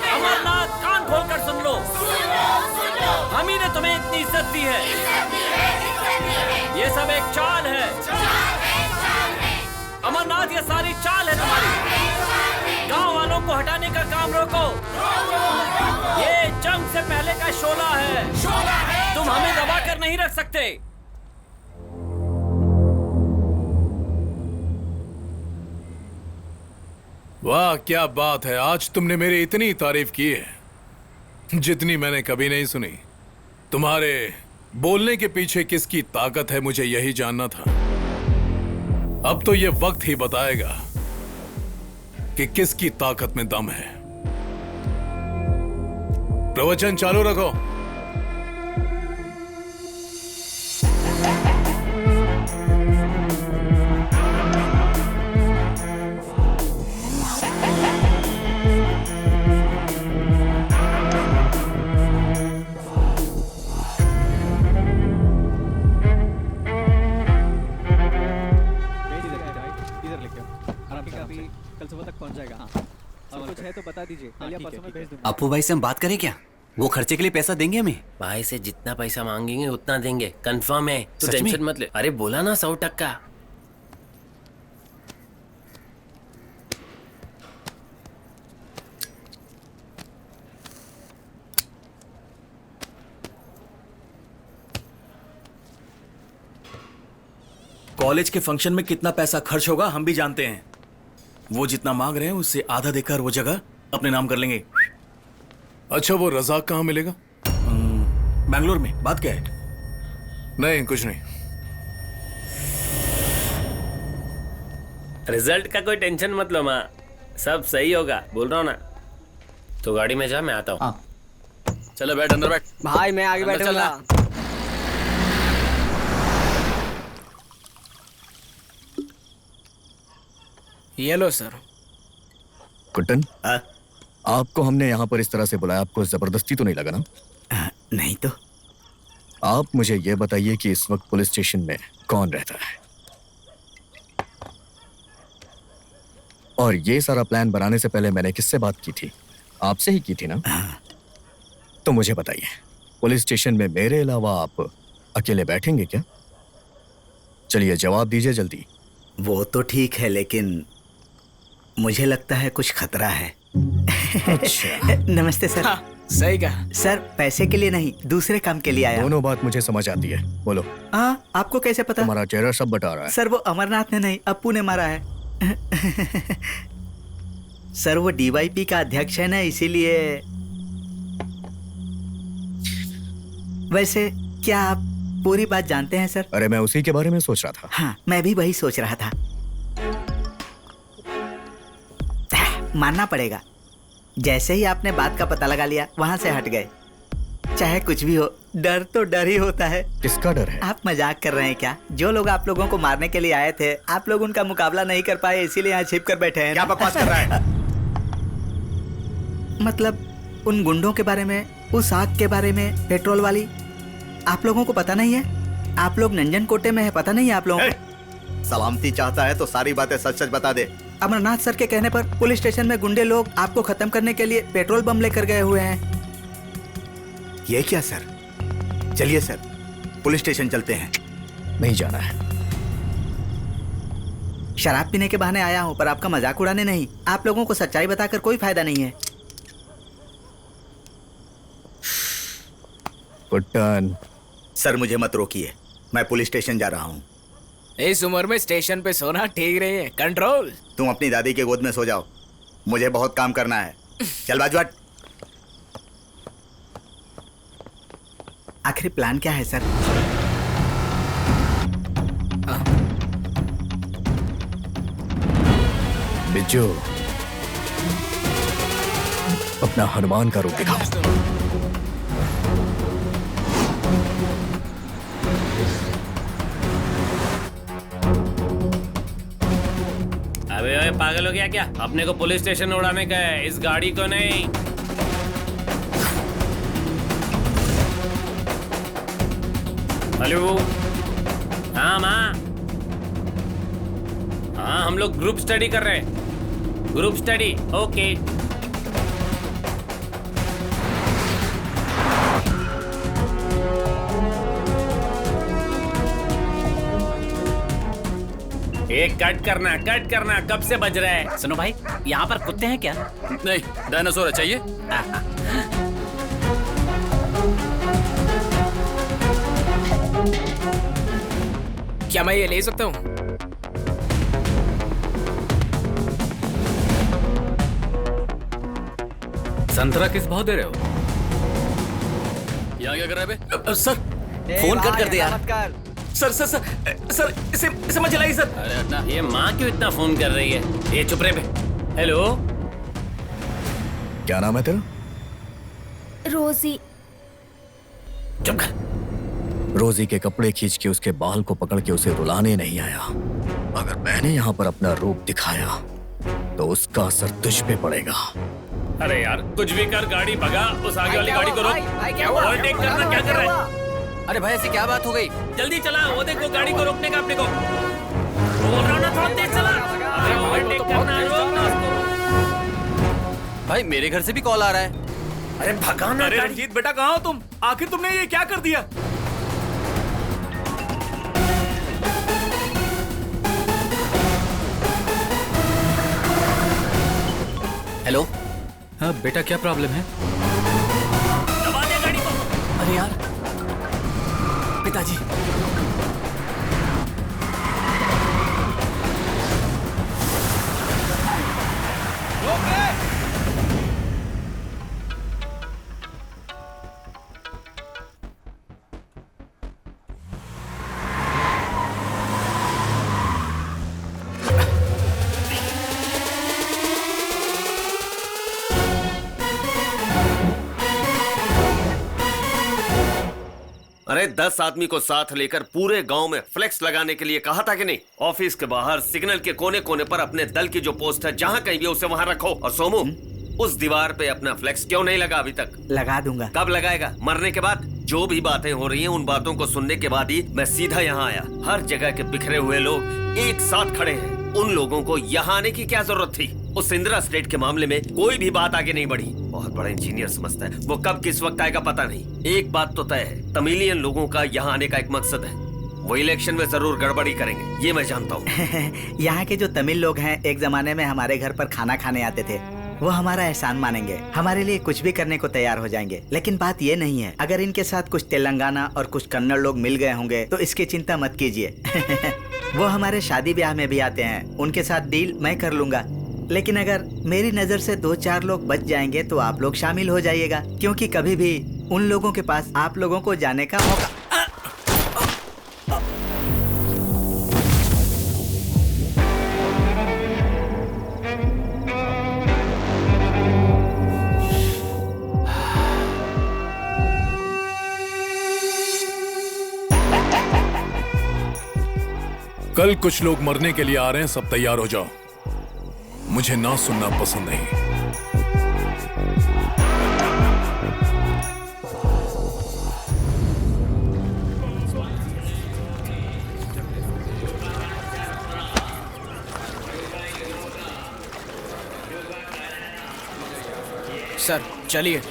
अमरनाथ, कान खोलकर सुन लो। हम ही ने तुम्हें इतनी इज्जत दी है। ये सब एक चाल है। अमरनाथ, ये सारी चाल है तुम्हारी। गांव वालों को हटाने का काम रोको। ये जंग से पहले का शोला है। तुम हमें दबा कर नहीं रख सकते। वाह, क्या बात है! आज तुमने मेरी इतनी तारीफ की है जितनी मैंने कभी नहीं सुनी। तुम्हारे बोलने के पीछे किसकी ताकत है मुझे यही जानना था। अब तो ये वक्त ही बताएगा कि किसकी ताकत में दम है। प्रवचन चालू रखो। अपू भाई से हम बात करें क्या? वो खर्चे के लिए पैसा देंगे हमें? भाई से जितना पैसा मांगेंगे उतना देंगे, कंफर्म है। तो सच टेंशन में? मत ले। अरे बोला ना 100%। कॉलेज के फंक्शन में कितना पैसा खर्च होगा हम भी जानते हैं। वो जितना मांग रहे हैं उससे आधा देकर वो जगह अपने नाम कर लेंगे। अच्छा, वो रज़ाक कहाँ मिलेगा? बैंगलोर में। बात क्या है? नहीं, कुछ नहीं। रिजल्ट का कोई टेंशन मत लो माँ, सब सही होगा, बोल रहा हूँ ना। तो गाड़ी में जा, मैं आता हूँ। चलो बैठ, अंदर बैठ। भाई मैं आगे अंदर बैठूंगा। ये लो सर। कुट्टन, आपको हमने यहाँ पर इस तरह से बुलाया, आपको जबरदस्ती तो नहीं लगा ना? नहीं तो। आप मुझे ये बताइए कि इस वक्त पुलिस स्टेशन में कौन रहता है? और ये सारा प्लान बनाने से पहले मैंने किससे बात की थी? आपसे ही की थी ना? तो मुझे बताइए, पुलिस स्टेशन में मेरे अलावा आप अकेले बैठेंगे क्या? चलिए जवाब दीजिए जल्दी। वो तो ठीक है, लेकिन मुझे लगता है कुछ खतरा है। अच्छा। नमस्ते सर। हाँ, सही कहा। सर पैसे के लिए नहीं, दूसरे काम के लिए आया। दोनों बात मुझे समझ आती है, बोलो। हाँ, आपको कैसे पता? तुम्हारा चेहरा सब बता रहा है। सर वो अमरनाथ ने नहीं, अप्पू ने मारा है। सर वो डीवाईपी का अध्यक्ष है ना, इसीलिए। वैसे क्या आप पूरी बात जानते हैं सर? अरे मैं उसी के बारे में सोच रहा था। हाँ, मैं भी वही सोच रहा था। मानना पड़ेगा, जैसे ही आपने बात का पता लगा लिया वहां से हट गए। चाहे कुछ भी हो, डर तो डर ही होता है। किसका डर है? आप मजाक कर रहे हैं क्या? जो लोग आप लोगों को मारने के लिए आए थे, आप लोग उनका मुकाबला नहीं कर पाए, इसीलिए यहाँ छिप कर बैठे हैं। क्या बकवास कर रहा है? मतलब उन गुंडों के बारे में, उस आग के बारे में, पेट्रोल वाली, आप लोगों को पता नहीं है? आप लोग नंजन कोटे में है, पता नहीं है आप लोगों को? सलामती चाहता है तो सारी बातें सच सच बता दे। अमरनाथ सर के कहने पर पुलिस स्टेशन में गुंडे लोग आपको खत्म करने के लिए पेट्रोल बम लेकर गए हुए हैं। ये क्या सर? चलिए सर, पुलिस स्टेशन चलते हैं। नहीं जाना है। शराब पीने के बहाने आया हूँ, पर आपका मजाक उड़ाने नहीं। आप लोगों को सच्चाई बताकर कोई फायदा नहीं है। कुट्टन। सर मुझे मत रोकिए, मैं पुलिस स्टेशन जा रहा हूँ। इस उम्र में स्टेशन पे सोना ठीक नहीं है। कंट्रोल। तुम अपनी दादी के गोद में सो जाओ, मुझे बहुत काम करना है। चल बाजू हट। आखिर प्लान क्या है सर? बिज्जू, अपना हनुमान का रूप दिखाओ। अबे ओए पागल हो गया क्या? अपने को पुलिस स्टेशन उड़ाने का है, इस गाड़ी को नहीं। हेलो। हाँ माँ, हाँ हम लोग ग्रुप स्टडी कर रहे हैं। Group study, okay. एक कट करना कब से बज रहा है? सुनो भाई, यहाँ पर कुत्ते हैं क्या? नहीं, डायनासोर चाहिए। क्या मैं ये ले सकता हूँ? संतरा किस भाव दे रहे हो? यहाँ क्या कर रहा है बे? सर फोन कट कर दे यार। सर सर सर सर इसे मत जलाइए सर। अरे अपना ये माँ क्यों इतना फोन कर रही है? ये चुप रहे बे। हेलो, क्या नाम है तेरा? रोजी। चुप कर। रोजी के कपड़े खींच के उसके बाल को पकड़ के उसे रुलाने नहीं आया। अगर मैंने यहाँ पर अपना रूप दिखाया तो उसका असर तुझ पे पड़ेगा। अरे यार कुछ भी कर, गाड़ी भगा, उस आगे वाली गाड़ी को रोक। ओवरटेक करना, क्या कर रहा है? अरे भाई ऐसी क्या बात हो गई? जल्दी चला, वो देखो गाड़ी को रोकने का अपने को। बोल रहा ना, थोड़ा तेज चला। अरे ओवरटेक करना, रोकना उसको। भाई मेरे घर से भी कॉल आ रहा है। अरे भगाना। अरे रंजीत बेटा कहाँ हो तुम? आखिर तुमने ये क्या कर दिया? हेलो। हाँ बेटा, क्या प्रॉब्लम है? दबा दे गाड़ी को। अरे यार पिताजी। अरे 10 आदमी को साथ लेकर पूरे गांव में फ्लेक्स लगाने के लिए कहा था कि नहीं? ऑफिस के बाहर सिग्नल के कोने कोने पर अपने दल की जो पोस्ट है, जहां कहीं भी उसे वहां रखो। और सोमू, उस दीवार पे अपना फ्लेक्स क्यों नहीं लगा अभी तक? लगा दूंगा। कब लगाएगा? मरने के बाद? जो भी बातें हो रही हैं उन बातों को सुनने के बाद ही मैं सीधा यहाँ आया। हर जगह के बिखरे हुए लोग एक साथ खड़े हैं। उन लोगों को यहाँ आने की क्या जरूरत थी? उस इंदिरा स्टेट के मामले में कोई भी बात आगे नहीं बढ़ी। बहुत बड़ा इंजीनियर समझता है, वो कब किस वक्त आएगा पता नहीं। एक बात तो तय है, तमिलियन लोगों का यहाँ आने का एक मकसद है। वो इलेक्शन में जरूर गड़बड़ी करेंगे, ये मैं जानता हूँ। यहाँ के जो तमिल लोग हैं, एक जमाने में हमारे घर पर खाना खाने आते थे। वो हमारा एहसान मानेंगे, हमारे लिए कुछ भी करने को तैयार हो जाएंगे। लेकिन बात ये नहीं है, अगर इनके साथ कुछ तेलंगाना और कुछ कन्नड़ लोग मिल गए होंगे तो इसकी चिंता मत कीजिए। वो हमारे शादी ब्याह में भी आते हैं, उनके साथ डील मैं कर लूंगा। लेकिन अगर मेरी नजर से 2-4 लोग बच जाएंगे तो आप लोग शामिल हो जाइएगा, क्योंकि कभी भी उन लोगों के पास आप लोगों को जाने का मौका। कल कुछ लोग मरने के लिए आ रहे हैं, सब तैयार हो जाओ। मुझे ना सुनना पसंद नहीं। सर चलिए।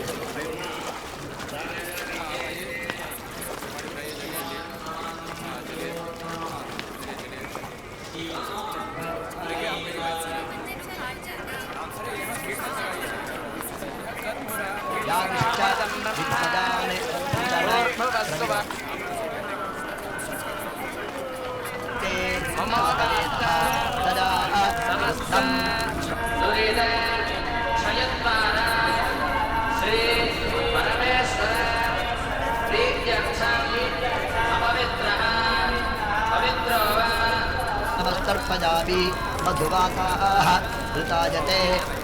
स्वजापि मधुवासाः ऋताजते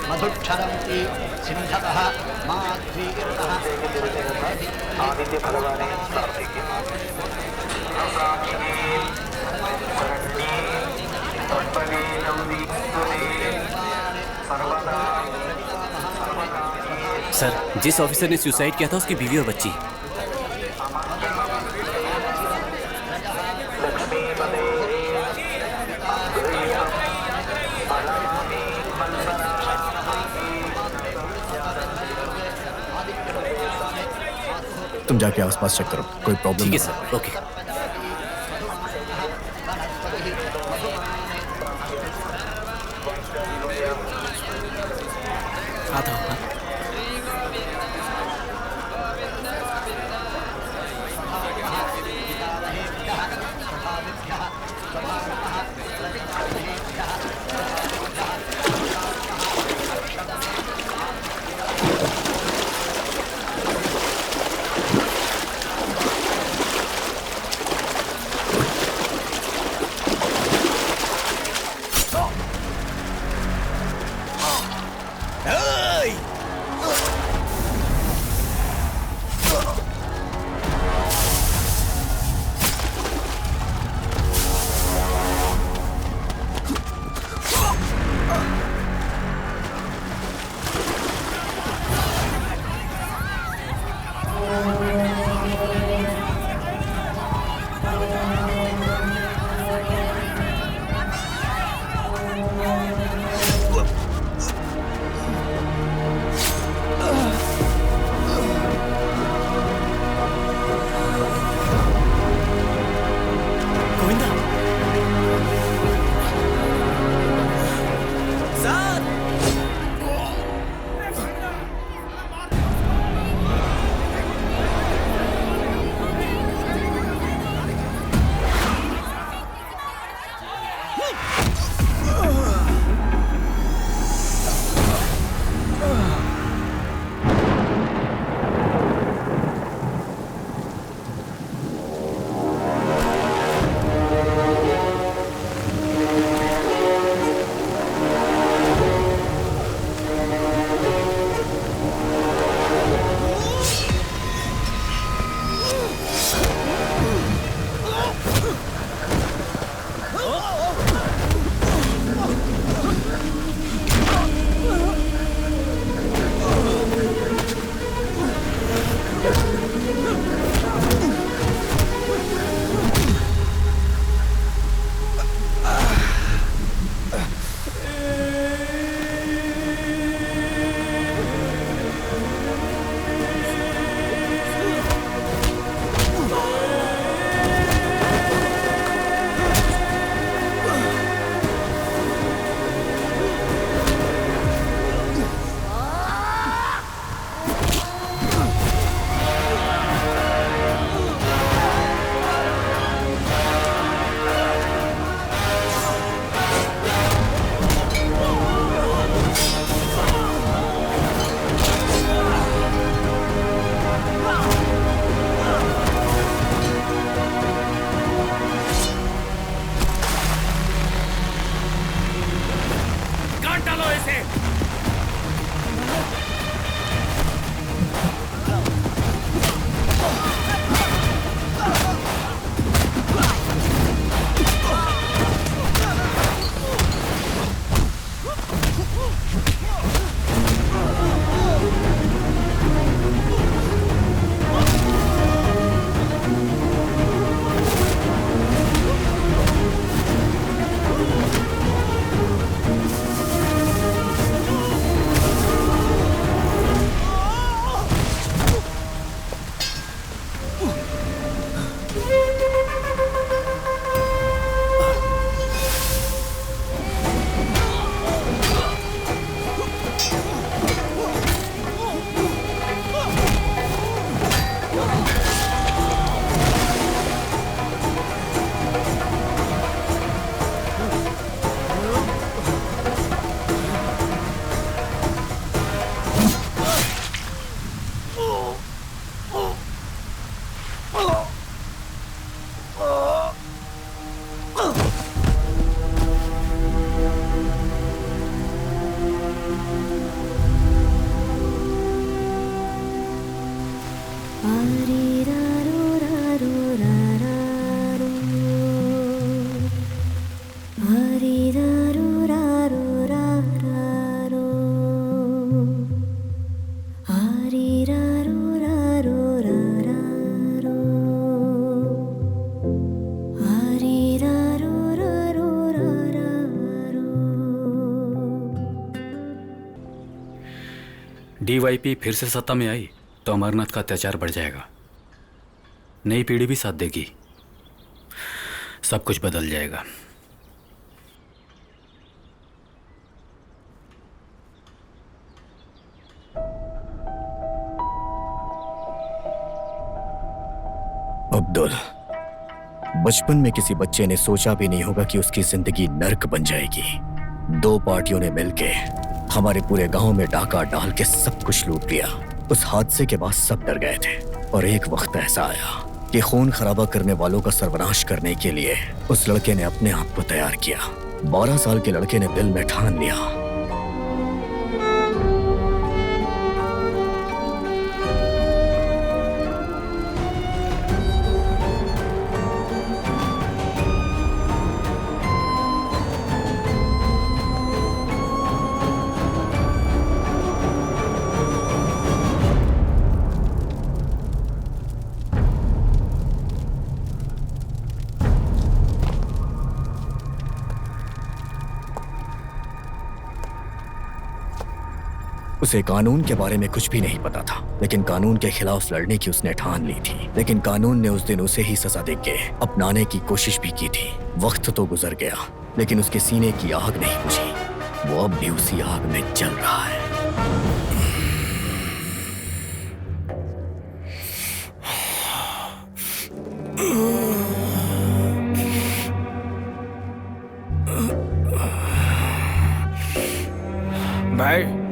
मधुक्षरन्ति सिंहतः माध्वीर्तः आदित्य भगवाने सर, जिस ऑफिसर ने सुसाइड किया था उसकी बीवी और बच्ची। तुम जाके आसपास चेक करो, कोई प्रॉब्लम? ठीक है सर, ओके। आता हूँ। डीवाईपी फिर से सत्ता में आई तो अमरनाथ का अत्याचार बढ़ जाएगा, नई पीढ़ी भी साथ देगी, सब कुछ बदल जाएगा। अब्दुल, बचपन में किसी बच्चे ने सोचा भी नहीं होगा कि उसकी जिंदगी नर्क बन जाएगी। 2 पार्टियों ने मिलके हमारे पूरे गांव में डाका डाल के सब कुछ लूट लिया। उस हादसे के बाद सब डर गए थे और एक वक्त ऐसा आया कि खून खराबा करने वालों का सर्वनाश करने के लिए उस लड़के ने अपने आप को तैयार किया। 12 साल के लड़के ने दिल में ठान लिया, उसे कानून के बारे में कुछ भी नहीं पता था, लेकिन कानून के खिलाफ लड़ने की उसने ठान ली थी। लेकिन कानून ने उस दिन उसे ही सजा देके अपनाने की कोशिश भी की थी। वक्त तो गुजर गया, लेकिन उसके सीने की आग नहीं बुझी। वो अब भी उसी आग में जल रहा है। भाई,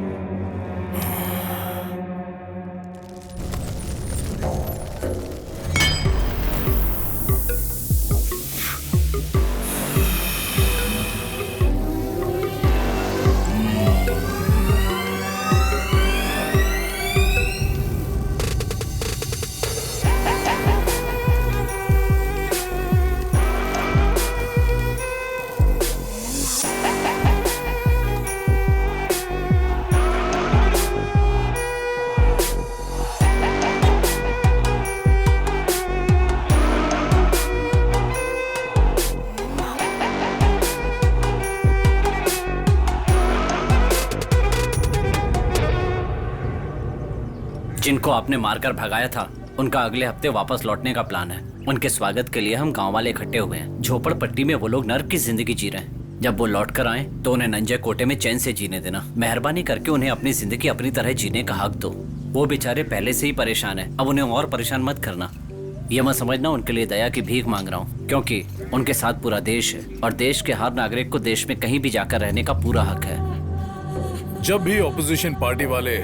जिनको आपने मारकर भगाया था उनका अगले हफ्ते वापस लौटने का प्लान है। उनके स्वागत के लिए हम गांव वाले इकट्ठे हुए हैं। झोपड़पट्टी में वो लोग नर्क की जिंदगी जी रहे हैं। जब वो लौट कर आए तो उन्हें नंजे कोटे में चैन से जीने देना। मेहरबानी करके उन्हें अपनी जिंदगी अपनी तरह जीने का हक दो। वो बेचारे पहले से ही परेशान है, अब उन्हें और परेशान मत करना। ये मत समझना उनके लिए दया की भीख मांग रहा हूँ, क्योंकि उनके साथ पूरा देश है और देश के हर नागरिक को देश में कहीं भी जाकर रहने का पूरा हक है। जब भी ऑपोजिशन पार्टी वाले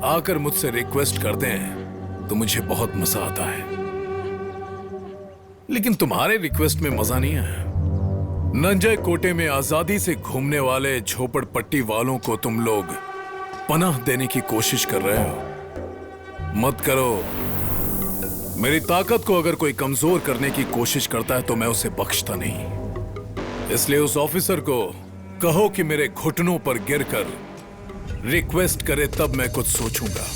आकर मुझसे रिक्वेस्ट करते हैं तो मुझे बहुत मजा आता है, लेकिन तुम्हारे रिक्वेस्ट में मजा नहीं है। नंजय कोटे में आजादी से घूमने वाले झोपड़पट्टी वालों को तुम लोग पनाह देने की कोशिश कर रहे हो। मत करो। मेरी ताकत को अगर कोई कमजोर करने की कोशिश करता है तो मैं उसे बख्शता नहीं। इसलिए उस ऑफिसर को कहो कि मेरे घुटनों पर गिरकर रिक्वेस्ट करे, तब मैं कुछ सोचूंगा।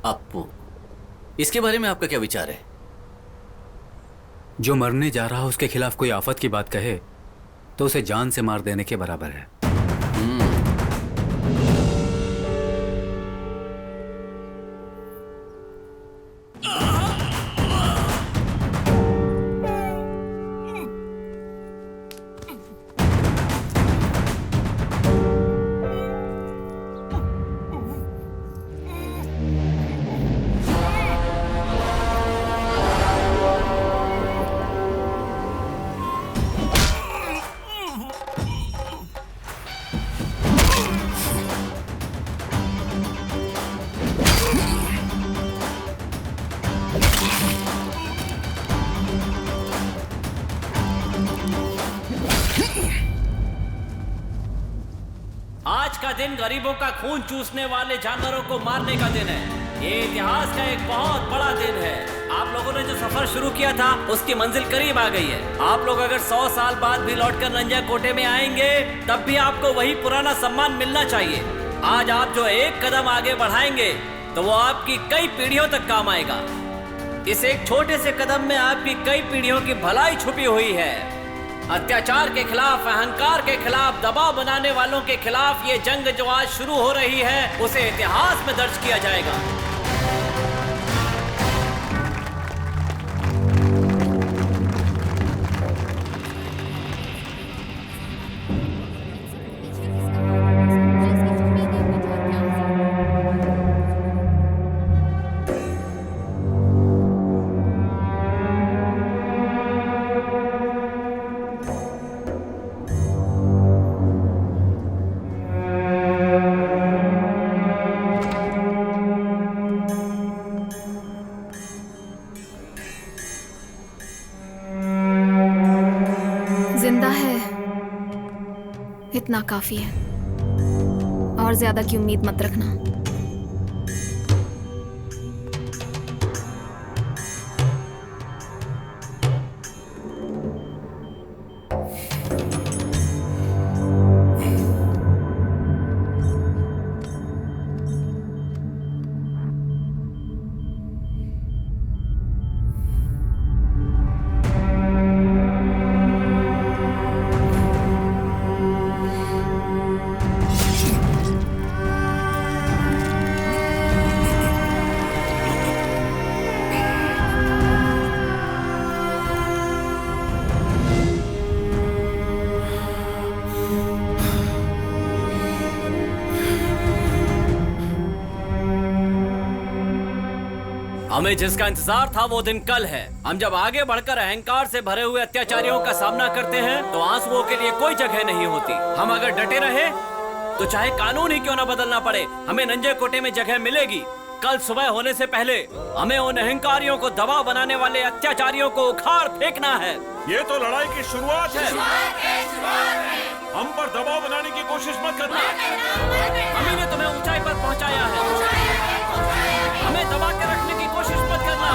अप्पू, इसके बारे में आपका क्या विचार है? जो मरने जा रहा है उसके खिलाफ कोई आफत की बात कहे तो उसे जान से मार देने के बराबर है। आज का दिन गरीबों का खून चूसने वाले जानवरों को मारने का दिन है। ये इतिहास का एक बहुत बड़ा दिन है। आप लोगों ने जो सफर शुरू किया था उसकी मंजिल करीब आ गई है। आप लोग अगर 100 साल बाद भी लौटकर नंजा कोटे में आएंगे तब भी आपको वही पुराना सम्मान मिलना चाहिए। आज आप जो एक कदम आगे बढ़ाएंगे तो वो आपकी कई पीढ़ियों तक काम आएगा। इस एक छोटे से कदम में आपकी कई पीढ़ियों की भलाई छुपी हुई है। अत्याचार के खिलाफ, अहंकार के खिलाफ, दबाव बनाने वालों के खिलाफ ये जंग जो आज शुरू हो रही है उसे इतिहास में दर्ज किया जाएगा। जिंदा है इतना काफी है, और ज्यादा की उम्मीद मत रखना। हमें जिसका इंतजार था वो दिन कल है। हम जब आगे बढ़कर अहंकार से भरे हुए अत्याचारियों का सामना करते हैं तो आंसुओं के लिए कोई जगह नहीं होती। हम अगर डटे रहे तो चाहे कानून ही क्यों ना बदलना पड़े, हमें नंजे कोटे में जगह मिलेगी। कल सुबह होने से पहले हमें उन अहंकारियों को दबाव बनाने वाले अत्याचारियों को उखाड़ फेंकना है। ये तो लड़ाई की शुरुआत है। हम पर दबाव बनाने की कोशिश मत करना। हम ही ने तुम्हें ऊंचाई पर पहुंचाया है। हमें दबा के रखने की कोशिश मत करना।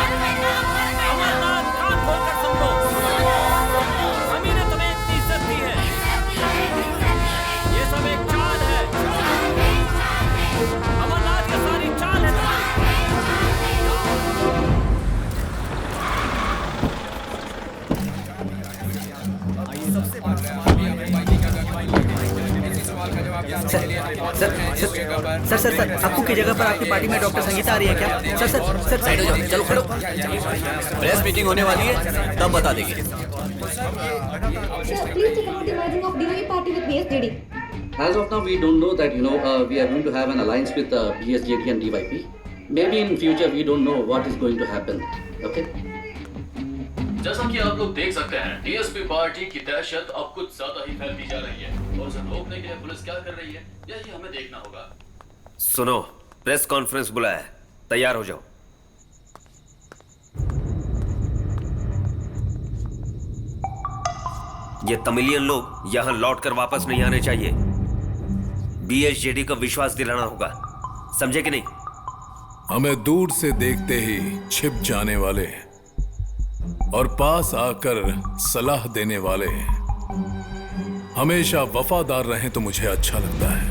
अमरनाथ कान खोलकर सुन लो। हम ही ने तुम्हें इतनी इज्जत दी है। ये सब एक चाल है। अमरनाथ की सारी चाल है सर, आपको की जगह पर आपकी पार्टी में डॉक्टर संगीता आ रही है क्या? सर साइड हो जाओ, चलो खड़ो। प्रेस मीटिंग होने वाली है, तब बता देंगे। As of now, we don't know that, we are going to have an alliance with BSJD and DYP. Maybe in future, we don't know what is going to happen. Okay? जैसा कि आप लोग देख सकते हैं, डीएसपी पार्टी की दहशत अब कुछ ज्यादा ही फैलती जा रही है और उसे रोकने के लिए पुलिस क्या कर रही है यही हमें देखना होगा। सुनो, प्रेस कॉन्फ्रेंस बुलाया है, तैयार हो जाओ। ये तमिलियन लोग यहां लौटकर वापस नहीं आने चाहिए। बीएसजेडी को विश्वास दिलाना होगा, समझे कि नहीं? हमें दूर से देखते ही छिप जाने वाले और पास आकर सलाह देने वाले हमेशा वफादार रहें तो मुझे अच्छा लगता है।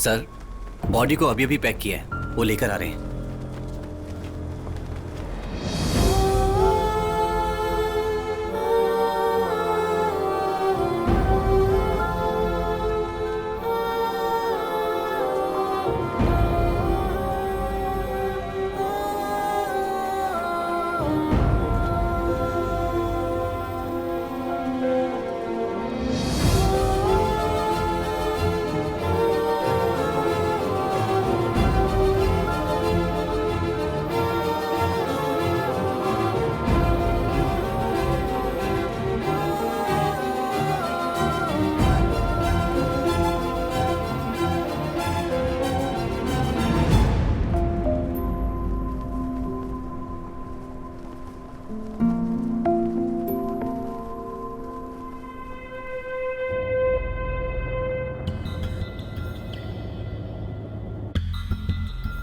सर, बॉडी को अभी अभी पैक किया है, वो लेकर आ रहे हैं।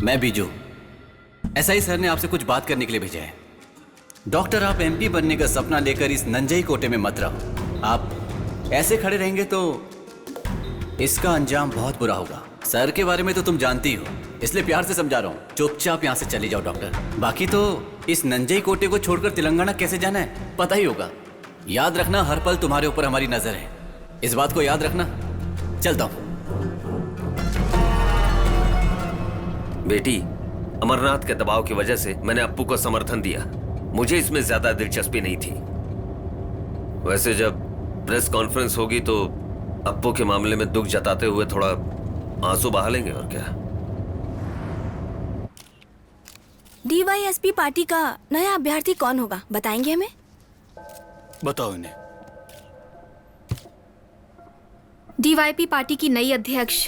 मैं बीजू, एसआई सर ने आपसे कुछ बात करने के लिए भेजा है। डॉक्टर, आप एमपी बनने का सपना लेकर इस नंजई कोटे में मत रहो। आप ऐसे खड़े रहेंगे तो इसका अंजाम बहुत बुरा होगा। सर के बारे में तो तुम जानती हो, इसलिए प्यार से समझा रहा हूँ, चुपचाप यहाँ से चली जाओ डॉक्टर। बाकी तो इस नंजई कोटे को छोड़कर तेलंगाना कैसे जाना है पता ही होगा। याद रखना, हर पल तुम्हारे ऊपर हमारी नजर है, इस बात को याद रखना। चलता हूँ। बेटी, अमरनाथ के दबाव की वजह से मैंने अप्पू को समर्थन दिया। मुझे इसमें ज्यादा दिलचस्पी नहीं थी। वैसे जब प्रेस कॉन्फ्रेंस होगी तो अप्पू के मामले में दुख जताते हुए थोड़ा आंसू बहा लेंगे, और क्या। डीवाईएसपी पार्टी का नया अभ्यर्थी कौन होगा, बताएंगे हमें? बताओ इन्हें। डीवाईपी पार्टी की नई अध्यक्ष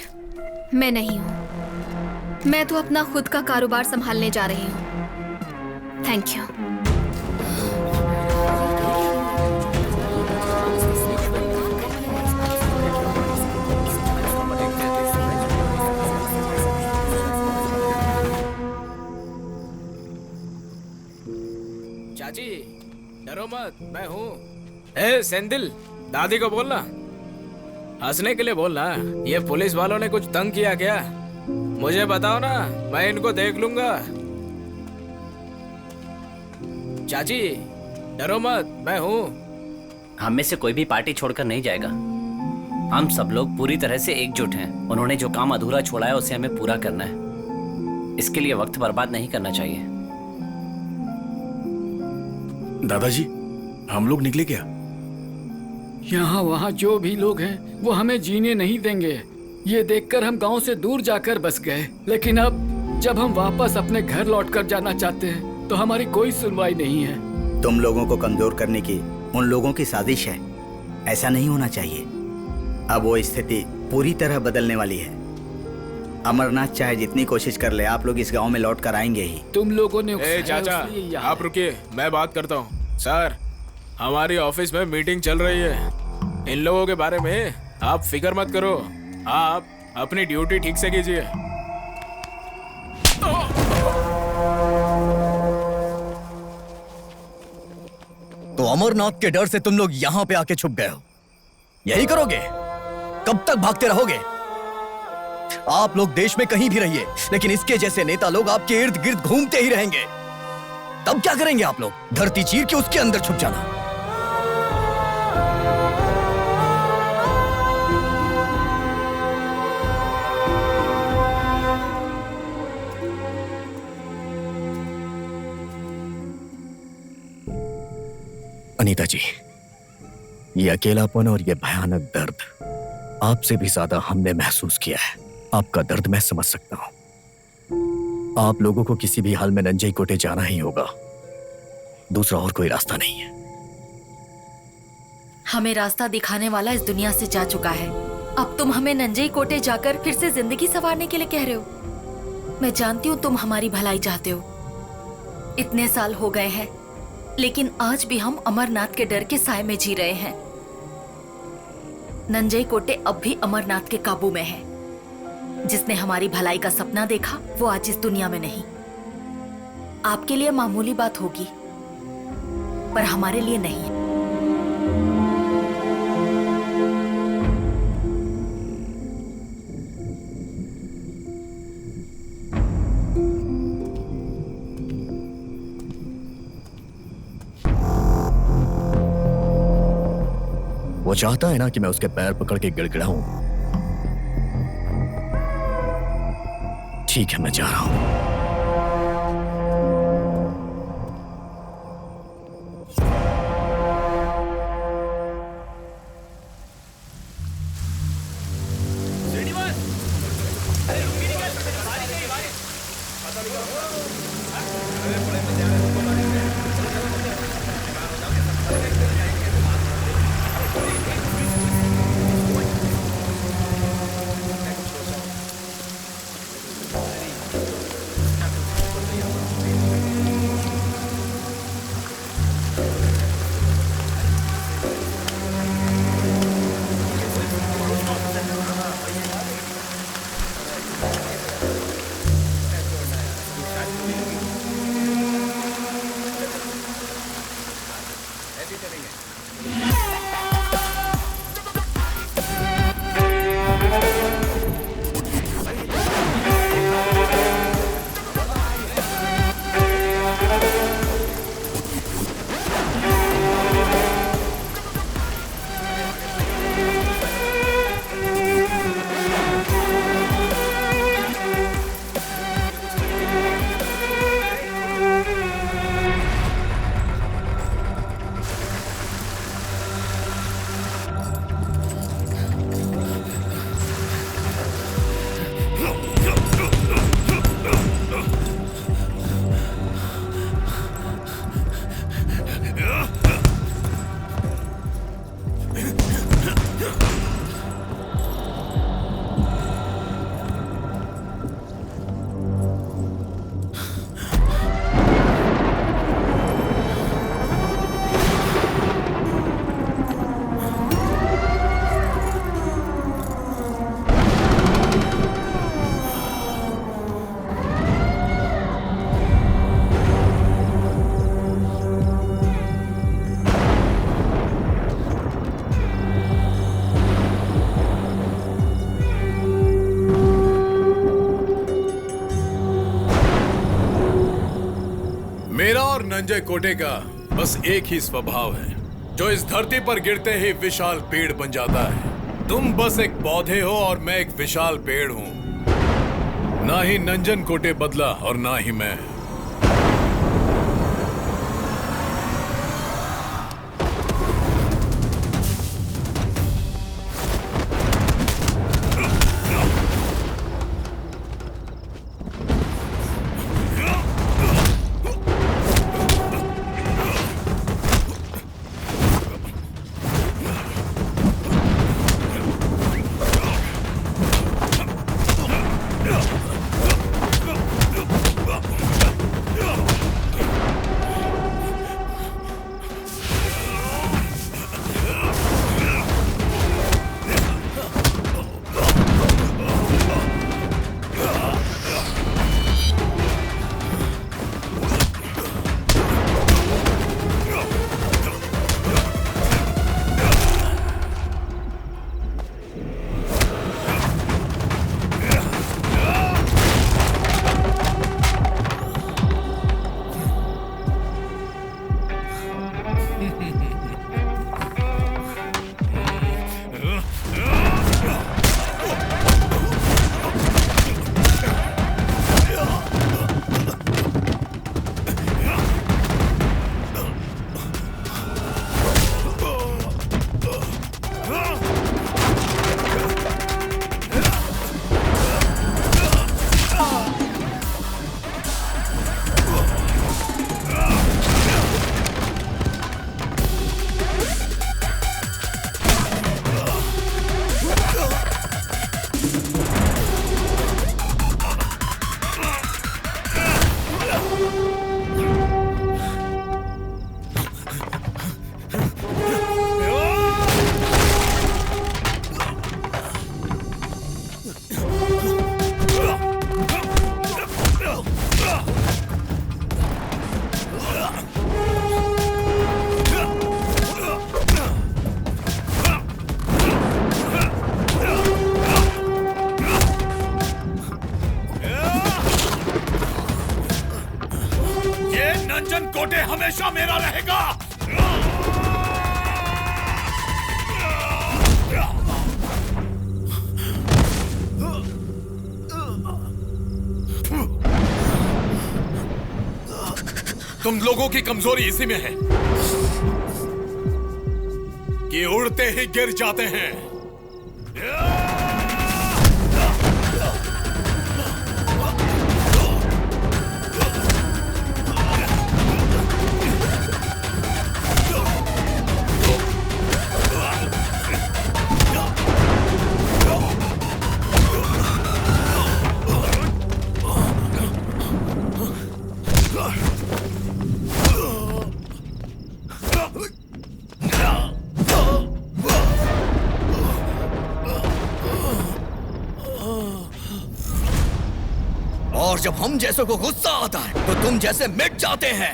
मैं नहीं हूँ। मैं तो अपना खुद का कारोबार संभालने जा रही हूँ। Thank you. चाची, डरो मत, मैं हूँ। ए सेंदिल, दादी को बोलना, हंसने के लिए बोलना। ये पुलिस वालों ने कुछ तंग किया क्या? मुझे बताओ ना, मैं इनको देख लूंगा। चाची, डरो मत, मैं हूँ। हम में से कोई भी पार्टी छोड़कर नहीं जाएगा। हम सब लोग पूरी तरह से एकजुट हैं। उन्होंने जो काम अधूरा छोड़ा है उसे हमें पूरा करना है। इसके लिए वक्त बर्बाद नहीं करना चाहिए। दादाजी, हम लोग निकले क्या? यहाँ वहाँ जो भी लोग हैं वो हमें जीने नहीं देंगे। ये देखकर हम गांव से दूर जाकर बस गए, लेकिन अब जब हम वापस अपने घर लौटकर जाना चाहते हैं तो हमारी कोई सुनवाई नहीं है। तुम लोगों को कमजोर करने की उन लोगों की साजिश है। ऐसा नहीं होना चाहिए। अब वो स्थिति पूरी तरह बदलने वाली है। अमरनाथ चाहे जितनी कोशिश कर ले, आप लोग इस गांव में लौट कर आएंगे ही। तुम लोगों ने चाचा, आप रुकिए, मैं बात करता हूँ। सर, हमारी ऑफिस में मीटिंग चल रही है। इन लोगों के बारे में आप फिक्र मत करो। आप अपनी ड्यूटी ठीक से कीजिए। तो अमरनाथ के डर से तुम लोग यहाँ पे आके छुप गए हो? यही करोगे? कब तक भागते रहोगे? आप लोग देश में कहीं भी रहिए, लेकिन इसके जैसे नेता लोग आपके इर्द गिर्द घूमते ही रहेंगे। तब क्या करेंगे आप लोग? धरती चीर के उसके अंदर छुप जाना। अनीता जी, ये अकेलापन और ये भयानक दर्द आपसे भी ज्यादा हमने महसूस किया है। आपका दर्द मैं समझ सकता हूं। आप लोगों को किसी भी हाल में नंजई कोटे जाना ही होगा। दूसरा और कोई रास्ता नहीं है। हमें रास्ता दिखाने वाला इस दुनिया से जा चुका है। अब तुम हमें नंजई कोटे जाकर फिर से जिंदगी संवारने के लिए कह रहे हो। मैं जानती हूँ तुम हमारी भलाई चाहते हो। इतने साल हो गए हैं, लेकिन आज भी हम अमरनाथ के डर के साए में जी रहे हैं। नंजई कोटे अब भी अमरनाथ के काबू में है। जिसने हमारी भलाई का सपना देखा वो आज इस दुनिया में नहीं। आपके लिए मामूली बात होगी, पर हमारे लिए नहीं। वो चाहता है ना कि मैं उसके पैर पकड़ के गिड़गिड़ाऊं। ठीक है, मैं जा रहा हूं। नंजय कोटे का बस एक ही स्वभाव है, जो इस धरती पर गिरते ही विशाल पेड़ बन जाता है। तुम बस एक पौधे हो और मैं एक विशाल पेड़ हूं। ना ही नंजन कोटे बदला और ना ही मैं। कोटे हमेशा मेरा रहेगा। तुम लोगों की कमजोरी इसी में है कि उड़ते ही गिर जाते हैं। और जब हम जैसों को गुस्सा आता है तो तुम जैसे मिट जाते हैं।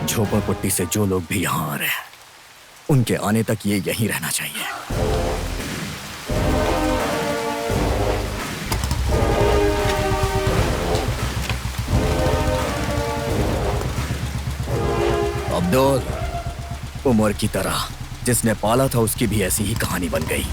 झोपड़पट्टी से जो लोग भी यहां आ रहे हैं उनके आने तक ये यहीं रहना चाहिए। अब्दुल, उमर की तरह जिसने पाला था उसकी भी ऐसी ही कहानी बन गई।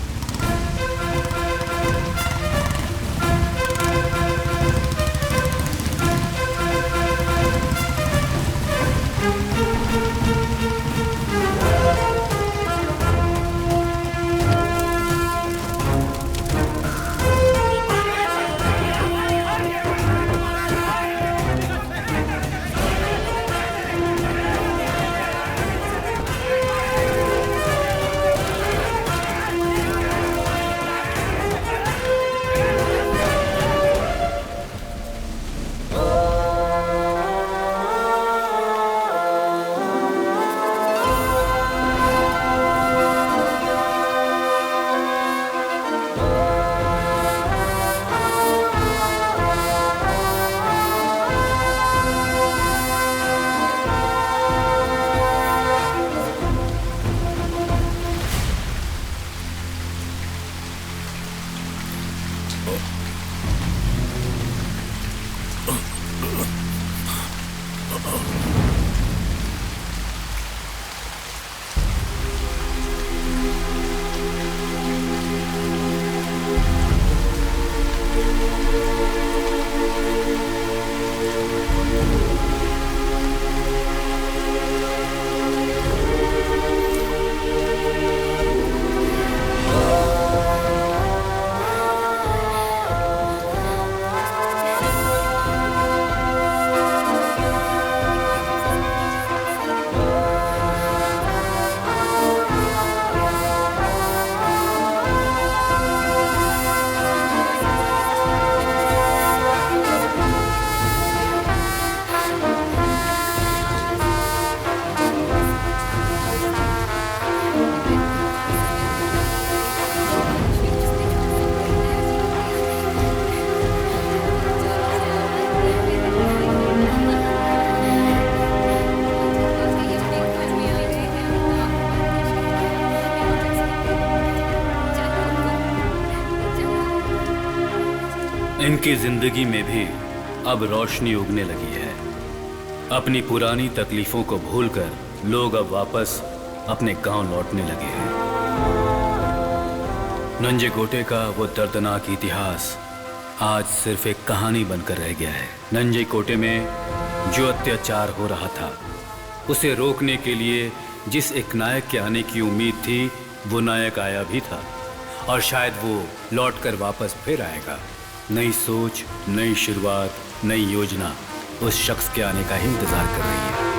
उनकी जिंदगी में भी अब रोशनी उगने लगी है। अपनी पुरानी तकलीफों को भूलकर लोग अब वापस अपने गांव लौटने लगे हैं। नंजे गोटे का वो दर्दनाक इतिहास आज सिर्फ एक कहानी बनकर रह गया है। नंजे कोटे में जो अत्याचार हो रहा था, उसे रोकने के लिए जिस एक नायक के आने की उम्मीद थी, वो नायक आया भी था और शायद वो लौटकर वापस फिर आएगा। नई सोच, नई शुरुआत, नई योजना उस शख्स के आने का ही इंतजार कर रही है।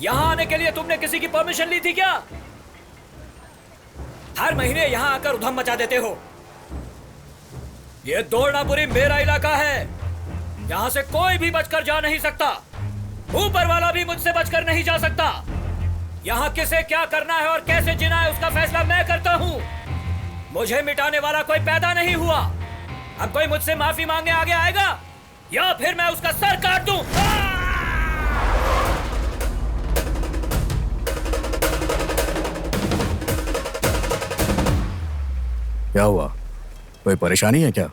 यहाँ आने के लिए तुमने किसी की परमिशन ली थी क्या? हर महीने यहाँ आकर उधम मचा देते हो। ये दौड़नापुरी मेरा इलाका है, यहाँ से कोई भी बचकर जा नहीं सकता। ऊपर वाला भी मुझसे बचकर नहीं जा सकता। यहाँ किसे क्या करना है और कैसे जीना है उसका फैसला मैं करता हूँ। मुझे मिटाने वाला कोई पैदा नहीं हुआ। अब कोई मुझसे माफी मांगने आगे आएगा या फिर मैं उसका सर काट दूं। क्या हुआ? कोई परेशानी है क्या?